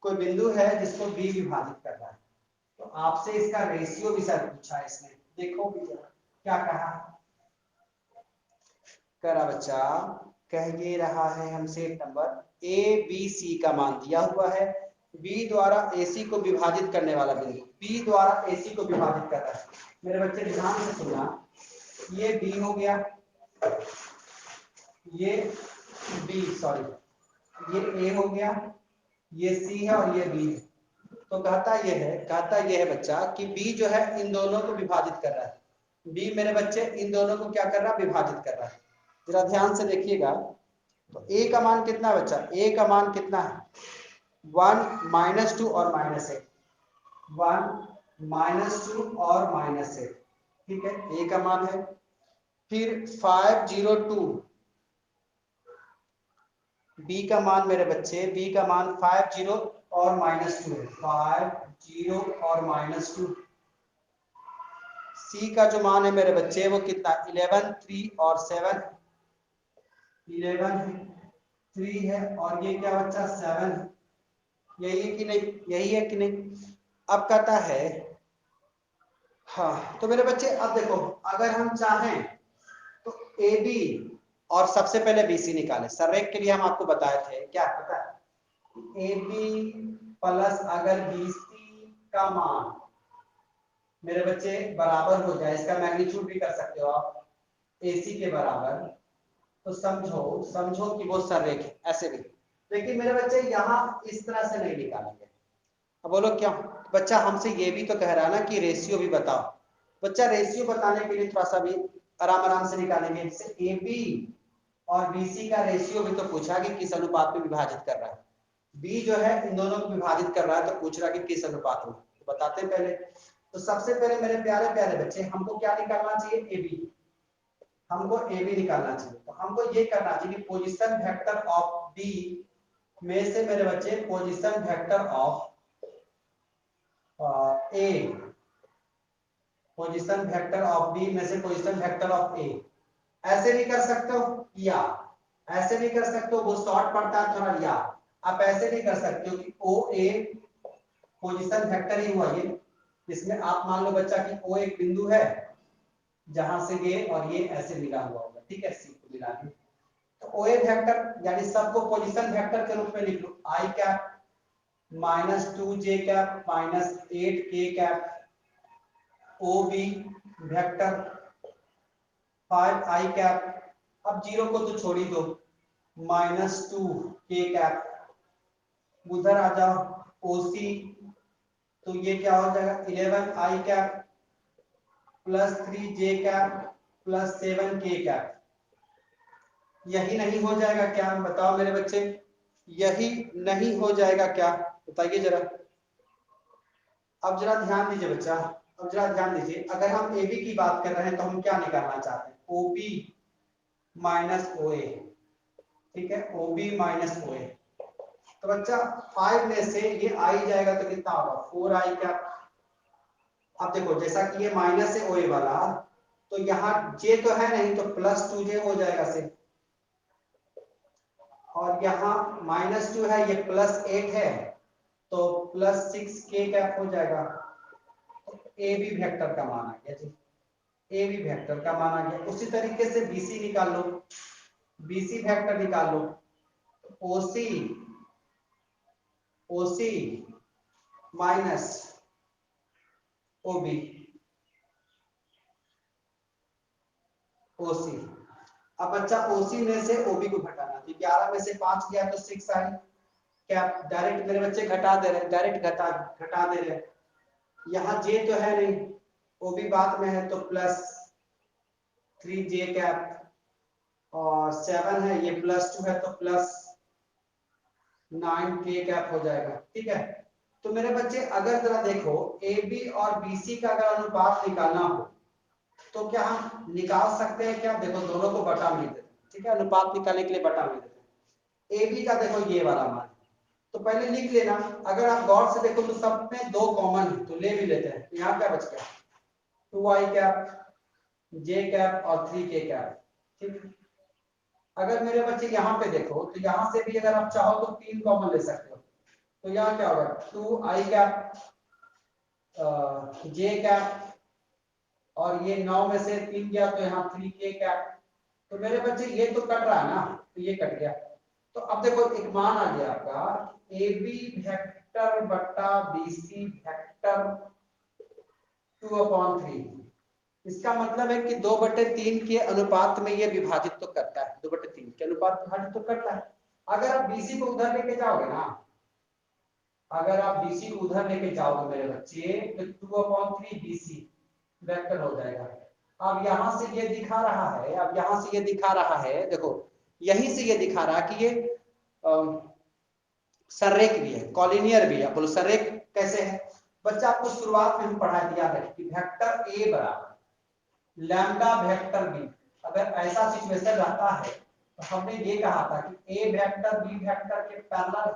कोई बिंदु है जिसको बी विभाजित कर रहा है, तो आपसे इसका रेशियो भी सर पूछा है इसने। देखो भी क्या कहा, करा बच्चा, कह ये रहा है हमसे एक नंबर ए बी सी का मान दिया हुआ है, बी द्वारा एसी को विभाजित करने वाला बिंदु, बी द्वारा एसी को विभाजित कर रहा है। मेरे बच्चे ध्यान से सुनना, ये बी हो गया, ये बी सॉरी, ये ए हो गया, ये सी है और ये बी है। तो कहता ये है बच्चा कि बी जो है इन दोनों को विभाजित कर रहा है, बी मेरे बच्चे इन दोनों को क्या कर रहा है? विभाजित कर रहा है। जरा ध्यान से देखिएगा, तो ए का मान कितना है बच्चा? ए का मान कितना है? 1 -2 और -1, 1 -2 और -1, ठीक है, ए का मान है। फिर 502, बी का मान मेरे बच्चे, बी का मान 50 और -2 है, 50 और -2। सी का जो मान है मेरे बच्चे वो कितना? 11, 3 और 7, 11 है, 3 है और ये क्या बच्चा? 7 है। यही है कि नहीं? यही है कि नहीं? अब कहता है, हाँ तो मेरे बच्चे अब देखो, अगर हम चाहें तो ए बी और सबसे पहले बी सी निकालें। संरेख के लिए हम आपको बताए थे, क्या पता है? ए बी प्लस अगर बी सी का मान मेरे बच्चे बराबर हो जाए, इसका मैग्नीट्यूड भी कर सकते हो आप, एसी के बराबर, तो समझो समझो कि वो संरेख है, ऐसे भी। लेकिन मेरे बच्चे यहाँ इस तरह से नहीं निकालेंगे। अब बोलो क्यों? बच्चा हमसे ये भी तो कह रहा है ना कि रेशियो भी बताओ। बच्चा रेशियो बताने के लिए थोड़ा सा भी आराम आराम से निकालेंगे। जैसे ए बी और बी सी का रेशियो भी तो पूछा कि किस अनुपात में विभाजित कर रहा है। बी जो है इन दोनों को विभाजित कर रहा है, तो पूछ रहा है कि किस अनुपात में, तो बताते हैं पहले। तो सबसे पहले मेरे प्यारे प्यारे बच्चे, हमको क्या निकालना चाहिए? ए बी, हमको ए बी निकालना चाहिए। तो हमको ये करना चाहिए कि पोजीशन वेक्टर ऑफ बी में से मेरे बच्चे position vector of A, position vector of B में से पोजीशन वेक्टर ऑफ ए, ऐसे भी कर सकते हो या ऐसे भी कर सकते हो, वो शॉर्ट पड़ता है थोड़ा, या आप ऐसे भी कर सकते हो कि ओ ए पोजीशन वेक्टर ही हुआ ये, जिसमें आप मान लो बच्चा कि ओ एक बिंदु है जहां से ये और ये ऐसे मिला हुआ होगा, ठीक है, सी को मिला के, तो ओ ए वेक्टर यानी सबको पोजीशन वेक्टर के रूप में लिख लो। I cap -2 j cap -8 k cap, O B vector 5 i cap, अब जीरो को तो छोड़ ही दो, -2 k कैप, उधर आ जाओ ओसी, तो ये क्या हो जाएगा? 11 i cap +3 j cap +7 k cap. यही नहीं हो जाएगा क्या? बताओ मेरे बच्चे, यही नहीं हो जाएगा क्या? बताइए जरा। अब जरा ध्यान दीजिए बच्चा, अब जरा ध्यान दीजिए, अगर हम ए बी की बात कर रहे हैं तो हम क्या निकालना चाहते हैं? ओ बी माइनस ओ ए, ठीक है, ओ बी माइनस ओ ए। तो बच्चा 5 में से ये आई जाएगा तो कितना होगा? 4i क्या। अब देखो जैसा कि ये माइनस है ओ ए वाला, तो यहाँ j तो है नहीं, तो +2j हो जाएगा से, और यहाँ -2 है, ये +8 है, तो +6 k कैप हो जाएगा। ए बी वेक्टर का मान आ गया जी, ए बी वेक्टर का मान आ गया। उसी तरीके से बीसी निकाल लो, बीसी वेक्टर निकाल लो, ओसी ओसी माइनस OB OC। अब बच्चा OC में से OB को घटाना, तो 11 में से 5 गया तो 6 आई। क्या डायरेक्ट मेरे बच्चे घटा दे रहे हैं, डायरेक्ट घटा दे रहे हैं। यहाँ J तो है नहीं, OB बाद में है, तो प्लस 3J कैप, और 7 है, ये +2 है तो प्लस 9K कैप हो जाएगा। ठीक है, तो मेरे बच्चे अगर जरा देखो AB और BC का अगर अनुपात निकालना हो तो क्या हम निकाल सकते हैं क्या? देखो दोनों को बटा मिल देते हैं। ठीक है, अनुपात निकालने के लिए बटा मिल देते हैं। AB का देखो ये वाला मान, तो पहले लिख लेना। अगर आप गौर से देखो तो सब में 2 कॉमन है, तो ले भी लेते हैं। यहाँ क्या बच गया? 2I कैप, J कैप और 3K कैप। ठीक, अगर मेरे बच्चे यहाँ पे देखो तो यहाँ से भी अगर आप चाहो तो 3 कॉमन ले सकते हो, तो यहाँ क्या होगा? 2I कैप, J कैप, और ये 9 में से 3 गया तो यहाँ 3K कैप। तो मेरे बच्चे ये तो कट रहा है ना, तो ये कट गया। तो अब देखो एक मान आ गया आपका AB वेक्टर बट्टा BC वेक्टर 2/3। इसका मतलब है कि 2/3 के अनुपात में ये विभाजित तो करता है, 2/3 के अनुपात विभाजित तो करता है। अगर आप BC को उधर लेके जाओगे ना, अगर आप BC को उधर लेके जाओगे मेरे बच्चे, तो 2/3 BC वेक्टर हो जाएगा। अब यहां से ये दिखा रहा है, अब यहां से ये दिखा रहा है, देखो यहीं से ये दिखा रहा है कि ये संरेख भी है, कॉलिनियर भी है। बोलो संरेख कैसे है? बच्चा आपको शुरुआत में हम पढ़ा दिया है कि वेक्टर A बराबर लैम्डा वेक्टर B। अगर ऐसा सिचुएशन रहता है तो हमने ये कहा था कि A वेक्टर B वेक्टर के पैरेलल,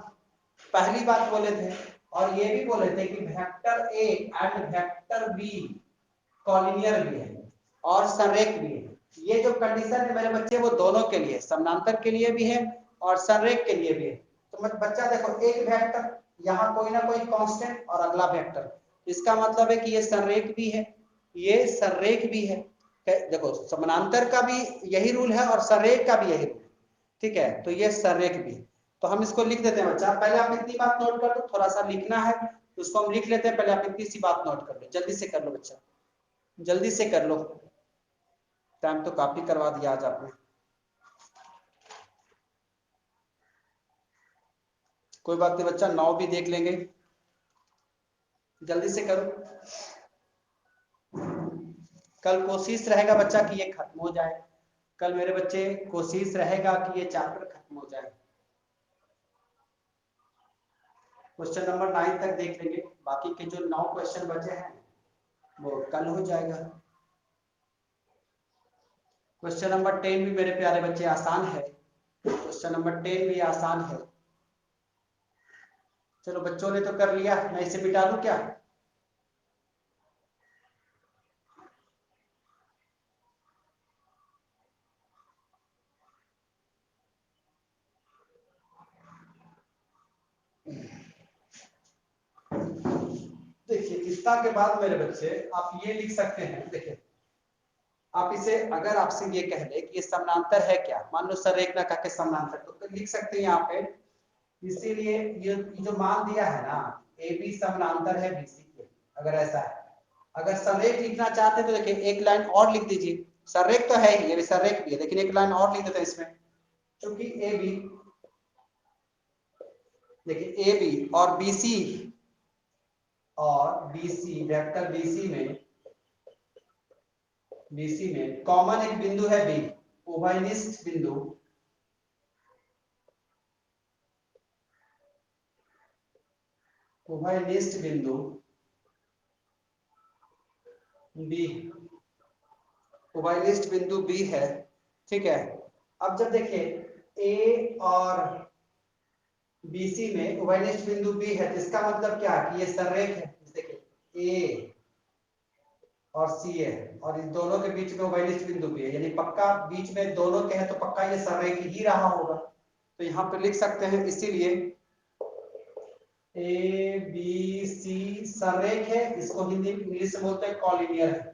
पहली बात बोले थे। और ये भी बोले थे कि vector A and vector B collinear भी है और संरेख भी है। ये जो कंडीशन है मेरे बच्चे वो दोनों के लिए, समानांतर के लिए भी है और संरेख के लिए भी है। तो बच्चा देखो एक वेक्टर, यहाँ कोई ना कोई कांस्टेंट और अगला वेक्टर, इसका मतलब है कि ये संरेख भी है, ये संरेख भी है। देखो समानांतर का भी यही रूल है और संरेख का भी यही रूल है। ठीक है, तो ये संरेख भी है। तो हम इसको लिख देते हैं बच्चा। पहले आप इतनी बात नोट कर लो, थोड़ा सा लिखना है तो उसको हम लिख लेते हैं। पहले आप इतनी सी बात नोट कर लो, जल्दी से कर लो बच्चा, जल्दी से कर लो, टाइम तो काफी करवा दिया आज आपने। कोई बात नहीं बच्चा, 9 भी देख लेंगे, जल्दी से करो। कल कोशिश रहेगा बच्चा कि ये खत्म हो जाए, कल मेरे बच्चे कोशिश रहेगा कि ये चैप्टर खत्म हो जाए। क्वेश्चन नंबर 9 तक देख लेंगे, बाकी के जो 9 क्वेश्चन बचे हैं वो कल हो जाएगा। क्वेश्चन नंबर 10 भी मेरे प्यारे बच्चे आसान है, क्वेश्चन नंबर 10 भी आसान है। चलो बच्चों ने तो कर लिया, मैं इसे मिटा दूं क्या? देखिए इतना के बाद मेरे बच्चे आप ये लिख सकते हैं। देखिए आप इसे, अगर आपसे ये कह दे कि ये समानांतर है क्या, मान लो संरेख ना कह के समानांतर, तो लिख सकते हैं यहाँ पे। इसीलिए ये जो मान दिया है ना, AB समानांतर है BC के, अगर ऐसा है। अगर संरेख लिखना चाहते हैं तो देखिए एक लाइन और लिख दीजिए। संरेख तो है ही, ये भी संरेख भी है, लेकिन एक लाइन और लिख देते हैं इसमें। क्योंकि AB, देखिए AB और BC वेक्टर BC में कॉमन एक बिंदु है B, उभयनिष्ठ बिंदु, उभयनिष्ठ बिंदु B, उभयनिष्ठ बिंदु B है। ठीक है, अब जब देखिए A और BC में उभयनिष्ठ बिंदु B है, तो इसका मतलब क्या है कि ये संरेख है। देखिए A और C है और इन दोनों के बीच में उभयनिष्ठ बिंदु भी है, यानी पक्का बीच में दोनों के है तो पक्का ये संरेख ही रहा होगा। तो यहाँ पे लिख सकते हैं, इसीलिए ABC संरेख है, इसको हिंदी इंग्लिश में बोलते हैं कॉलिनियर है।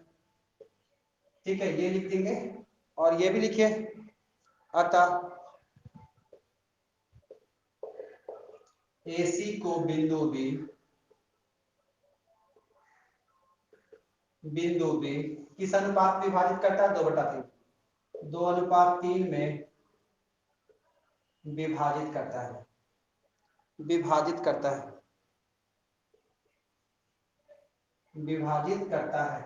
ठीक है, ये लिख देंगे और ये भी लिखिए। अतः AC को बिंदु B बिंदु बी किस अनुपात में विभाजित करता है? 2/3। 2:3 में विभाजित करता है, विभाजित करता है, विभाजित करता है।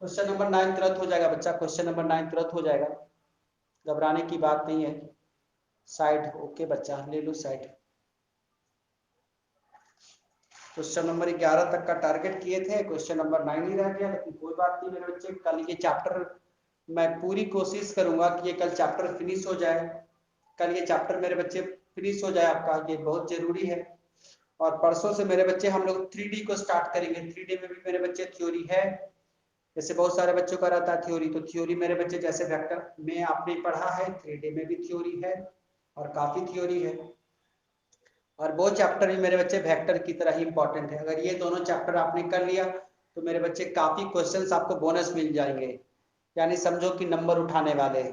क्वेश्चन नंबर 9 तुरंत हो जाएगा बच्चा, क्वेश्चन नंबर 9 तुरंत हो जाएगा, घबराने की बात नहीं है। साइड ओके बच्चा, ले लो साइड। क्वेश्चन नंबर 11 तक का टारगेट किए थे, क्वेश्चन नंबर 9 ही रह गया, लेकिन कोई बात नहीं मेरे बच्चे, कल ये चैप्टर मैं पूरी कोशिश करूंगा कि ये कल चैप्टर फिनिश हो जाए। कल ये चैप्टर मेरे बच्चे फिनिश हो जाए आपका, ये बहुत जरूरी है। और परसों से मेरे बच्चे हम लोग 3D को स्टार्ट करेंगे। 3D में भी मेरे बच्चे थ्योरी है, जैसे बहुत सारे बच्चों का रहता है थ्योरी, तो थ्योरी मेरे बच्चे जैसे वेक्टर में आपने पढ़ा है, 3D में भी थ्योरी है और काफी थ्योरी है। और वो चैप्टर भी मेरे बच्चे वेक्टर की तरह ही इंपॉर्टेंट है। अगर ये दोनों चैप्टर आपने कर लिया तो मेरे बच्चे काफी क्वेश्चंस आपको बोनस मिल जाएंगे, यानी समझो कि नंबर उठाने वाले।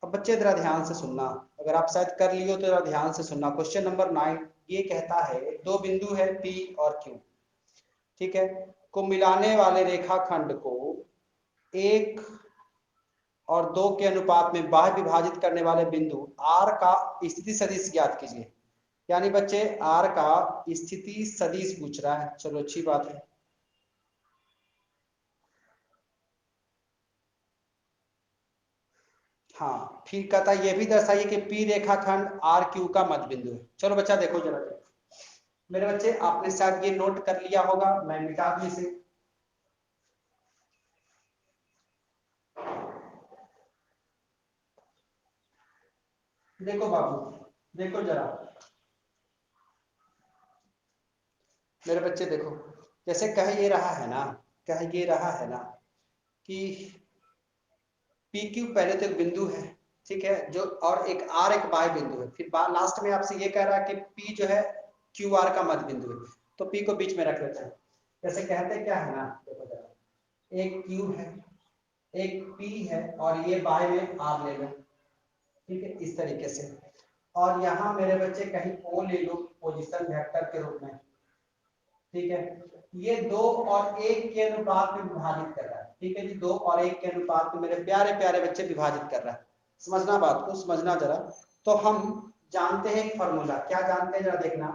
अब बच्चे जरा ध्यान से सुनना, अगर आप शायद कर लियो तो जरा ध्यान से सुनना। क्वेश्चन नंबर 9 ये कहता है दो बिंदु है P और Q, ठीक है, को मिलाने वाले रेखाखंड को 1 और 2 के अनुपात में बाह्य विभाजित करने वाले बिंदु R का स्थिति सदिश ज्ञात कीजिए। यानी बच्चे R का स्थिति सदिश पूछ रहा है, चलो अच्छी बात है। हाँ, फिर कहता है ये भी दर्शाइए कि P रेखाखंड RQ का मध्य बिंदु है। चलो बच्चा देखो जरा, मेरे बच्चे आपने शायद ये नोट कर लिया होगा, मैं मिटा दूं इसे। देखो बाबू, देखो जरा मेरे बच्चे देखो, जैसे कह ये रहा है ना, कह ये रहा है ना कि पी क्यू पहले तो एक बिंदु है, ठीक है, जो और एक आर एक बाह्य बिंदु है, फिर लास्ट में आपसे ये कह रहा है कि पी जो है क्यू आर का मध्य बिंदु है, तो पी को बीच में रख लेते हैं। जैसे कहते क्या है ना, देखो जरा, एक क्यू है, एक पी है और ये बाह्य में आर ले लो, ठीक है, इस तरीके से। और यहाँ मेरे बच्चे कहीं ओ ले लो पोजीशन वेक्टर के रूप में, ठीक है, ये 2 और 1 के अनुपात में विभाजित कर रहा है, ठीक है जी, 2 और 1 के अनुपात में मेरे प्यारे प्यारे बच्चे विभाजित कर रहा है। समझना बात को, समझना जरा। तो हम जानते हैं एक फॉर्मूला, क्या जानते हैं जरा देखना,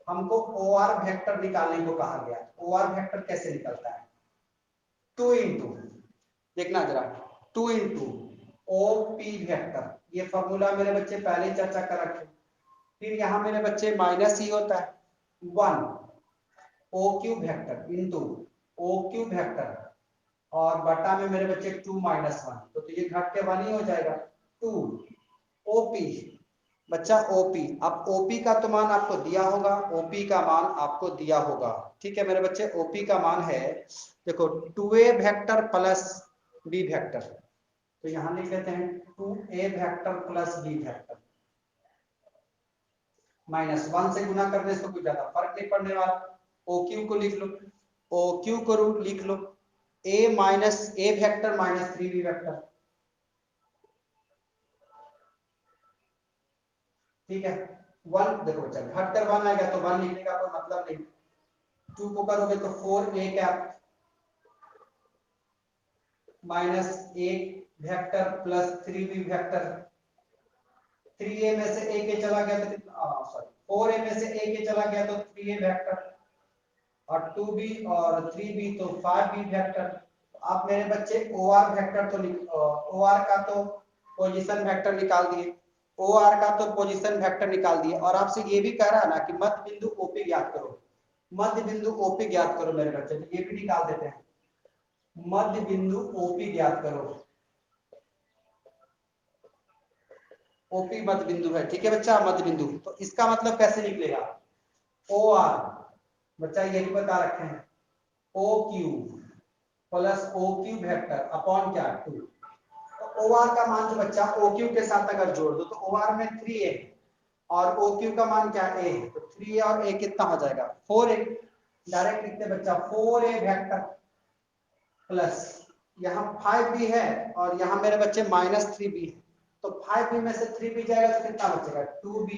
हमको ओ आर वेक्टर निकालने को कहा गया। ओ आर वेक्टर कैसे निकलता है? 2 इंटू, देखना जरा, 2 इंटू ओ पी वेक्टर, ये फॉर्मूला मेरे बच्चे पहले चर्चा कर रखे। फिर यहाँ मेरे बच्चे माइनस ही होता है 1 O cube vector into O cube vector और बटा में मेरे बच्चे 2 माइनस 1, तो ये घट के 1 ही हो जाएगा। 2 ओपी, बच्चा ओपी, अब ओपी का तो मान आपको दिया होगा, ओपी का मान आपको दिया होगा, ठीक है मेरे बच्चे, ओपी का मान है देखो 2a vector plus B vector, तो यहां लिख लेते हैं 2a vector plus B vector, minus 1 से गुना करने से कोई ज्यादा फर्क नहीं पड़ने वाला। ओ क्यू को लिख लो, ओ क्यू को लिख लो a minus A vector minus 3b vector, ठीक है। 1 देखो बच्चा घट कर 1 आएगा तो 1 लिखने का कोई मतलब नहीं, 2 को करोगे तो 4a cap minus 1 vector plus 3b vector, 3a में से a के चला गया तो सॉरी 4a में से a के चला गया तो 3a वेक्टर और 2b और 3b तो 5b वेक्टर। आप मेरे बच्चे OR वेक्टर तो OR का तो पोजीशन वेक्टर निकाल दिए, OR का तो पोजीशन वेक्टर निकाल दिए, और आपसे ये भी कह रहा है ना कि मध्य बिंदु OP ज्ञात करो, मध्य बिंदु OP ज्ञात करो मेरे बच्चे, तो ये भी निकाल देते हैं, मध्य बिंदु OP ज्ञात करो, ओपी मध्य बिंदु है, ठीक है बच्चा, मध्य बिंदु, तो इसका मतलब कैसे निकलेगा, ओ आर, बच्चा ये भी बता रखे हैं, O Q plus O Q vector upon क्या 2, तो ओ आर का मान जो बच्चा ओ क्यू के साथ अगर जोड़ दो तो ओ आर में 3a और ओ क्यू का मान क्या a है, तो 3a और a कितना हो जाएगा 4a, डायरेक्ट लिखते बच्चा 4a वेक्टर प्लस यहाँ 5b है और यहाँ मेरे बच्चे माइनस 3b है, तो 5b में से 3b जाएगा तो कितना बचेगा 2b,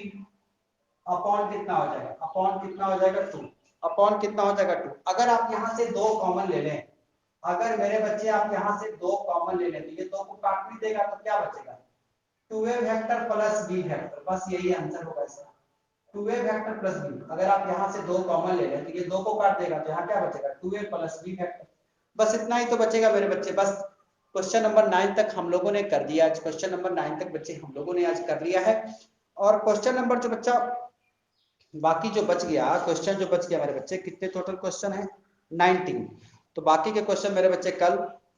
अपॉन कितना हो जाएगा, अपॉन कितना हो जाएगा 2, अपॉन कितना हो जाएगा 2। अगर आप यहाँ से 2 कॉमन ले लें, अगर मेरे बच्चे आप यहाँ से 2 कॉमन ले लें तो ये 2 को काट भी देगा तो क्या बचेगा, 2a vector plus b vector, बस यही आंसर होगा इसका, 2a वेक्टर प्लस b। अगर आप यहाँ से 2 कॉमन ले लें तो ये 2 को काट देगा तो यहाँ क्या बचेगा, 2a प्लस b वेक्टर। बस इतना ही तो बचेगा मेरे बच्चे। बस क्वेश्चन नंबर 9 तक हम लोगों ने कर दिया आज, क्वेश्चन नंबर 9 तक बच्चे हम लोगों ने आज कर लिया है। और क्वेश्चन नंबर जो बच्चा बाकी जो बच गया, क्वेश्चन जो बच गया मेरे बच्चे, कितने टोटल क्वेश्चन है 19। तो बाकी के क्वेश्चन मेरे बच्चे कल,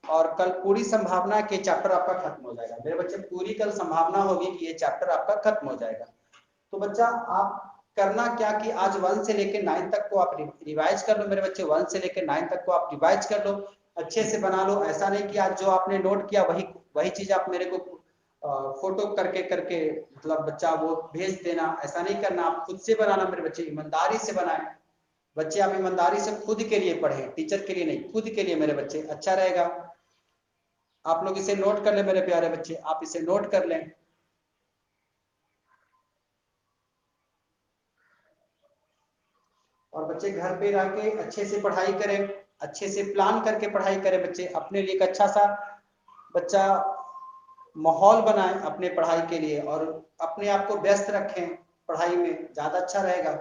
और कल पूरी संभावना के चैप्टर आपका खत्म हो जाएगा मेरे बच्चे, पूरी कल संभावना होगी कि ये चैप्टर आपका खत्म हो जाएगा। तो बच्चा आप करना क्या कि आज 1 से लेकर 9 तक को आप रिवाइज कर लो मेरे बच्चे, 1 से लेकर 9 तक को आप रिवाइज कर लो, अच्छे से बना लो। ऐसा नहीं कि आज जो आपने नोट किया वही चीज आप मेरे को फोटो करके करके मतलब बच्चा वो भेज देना, ऐसा नहीं करना, आप खुद से बनाना मेरे बच्चे, ईमानदारी से बनाए बच्चे, आप ईमानदारी से खुद के लिए पढ़े, टीचर के लिए नहीं, खुद के लिए मेरे बच्चे, अच्छा रहेगा। आप लोग इसे नोट कर ले मेरे प्यारे बच्चे, आप इसे नोट कर लें। और बच्चे घर पे रह के अच्छे से पढ़ाई करें, अच्छे से प्लान करके पढ़ाई करें बच्चे, अपने लिए एक अच्छा सा बच्चा माहौल बनाएं अपने पढ़ाई के लिए, और अपने आप को व्यस्त रखें पढ़ाई में, ज्यादा अच्छा रहेगा।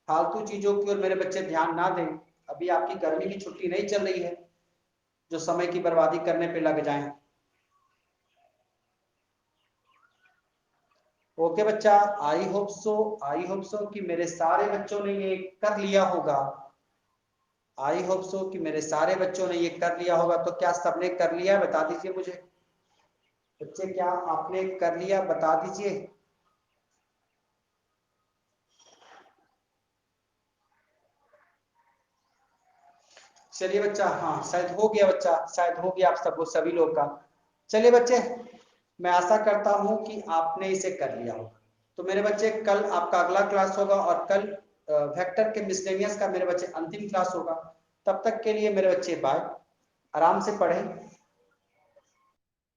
फालतू चीजों की ओर मेरे बच्चे ध्यान ना दें, अभी आपकी गर्मी की छुट्टी नहीं चल रही है जो समय की बर्बादी करने पे लग जाएं। ओके बच्चा, आई होप सो कि मेरे सारे बच्चों ने ये कर लिया होगा, आई होप सो कि मेरे सारे बच्चों ने ये कर लिया होगा। तो क्या सबने कर लिया, बता दीजिए मुझे बच्चे, क्या आपने कर लिया, बता दीजिए। चलिए बच्चा, हाँ शायद हो गया बच्चा, शायद हो गया आप सब सभी लोग का। चलिए बच्चे, मैं आशा करता हूं कि आपने इसे कर लिया होगा। तो मेरे बच्चे कल आपका अगला क्लास होगा, और कल वेक्टर के मिसलेनियस का मेरे बच्चे अंतिम क्लास होगा। तब तक के लिए मेरे बच्चे बाय, आराम से पढ़ें।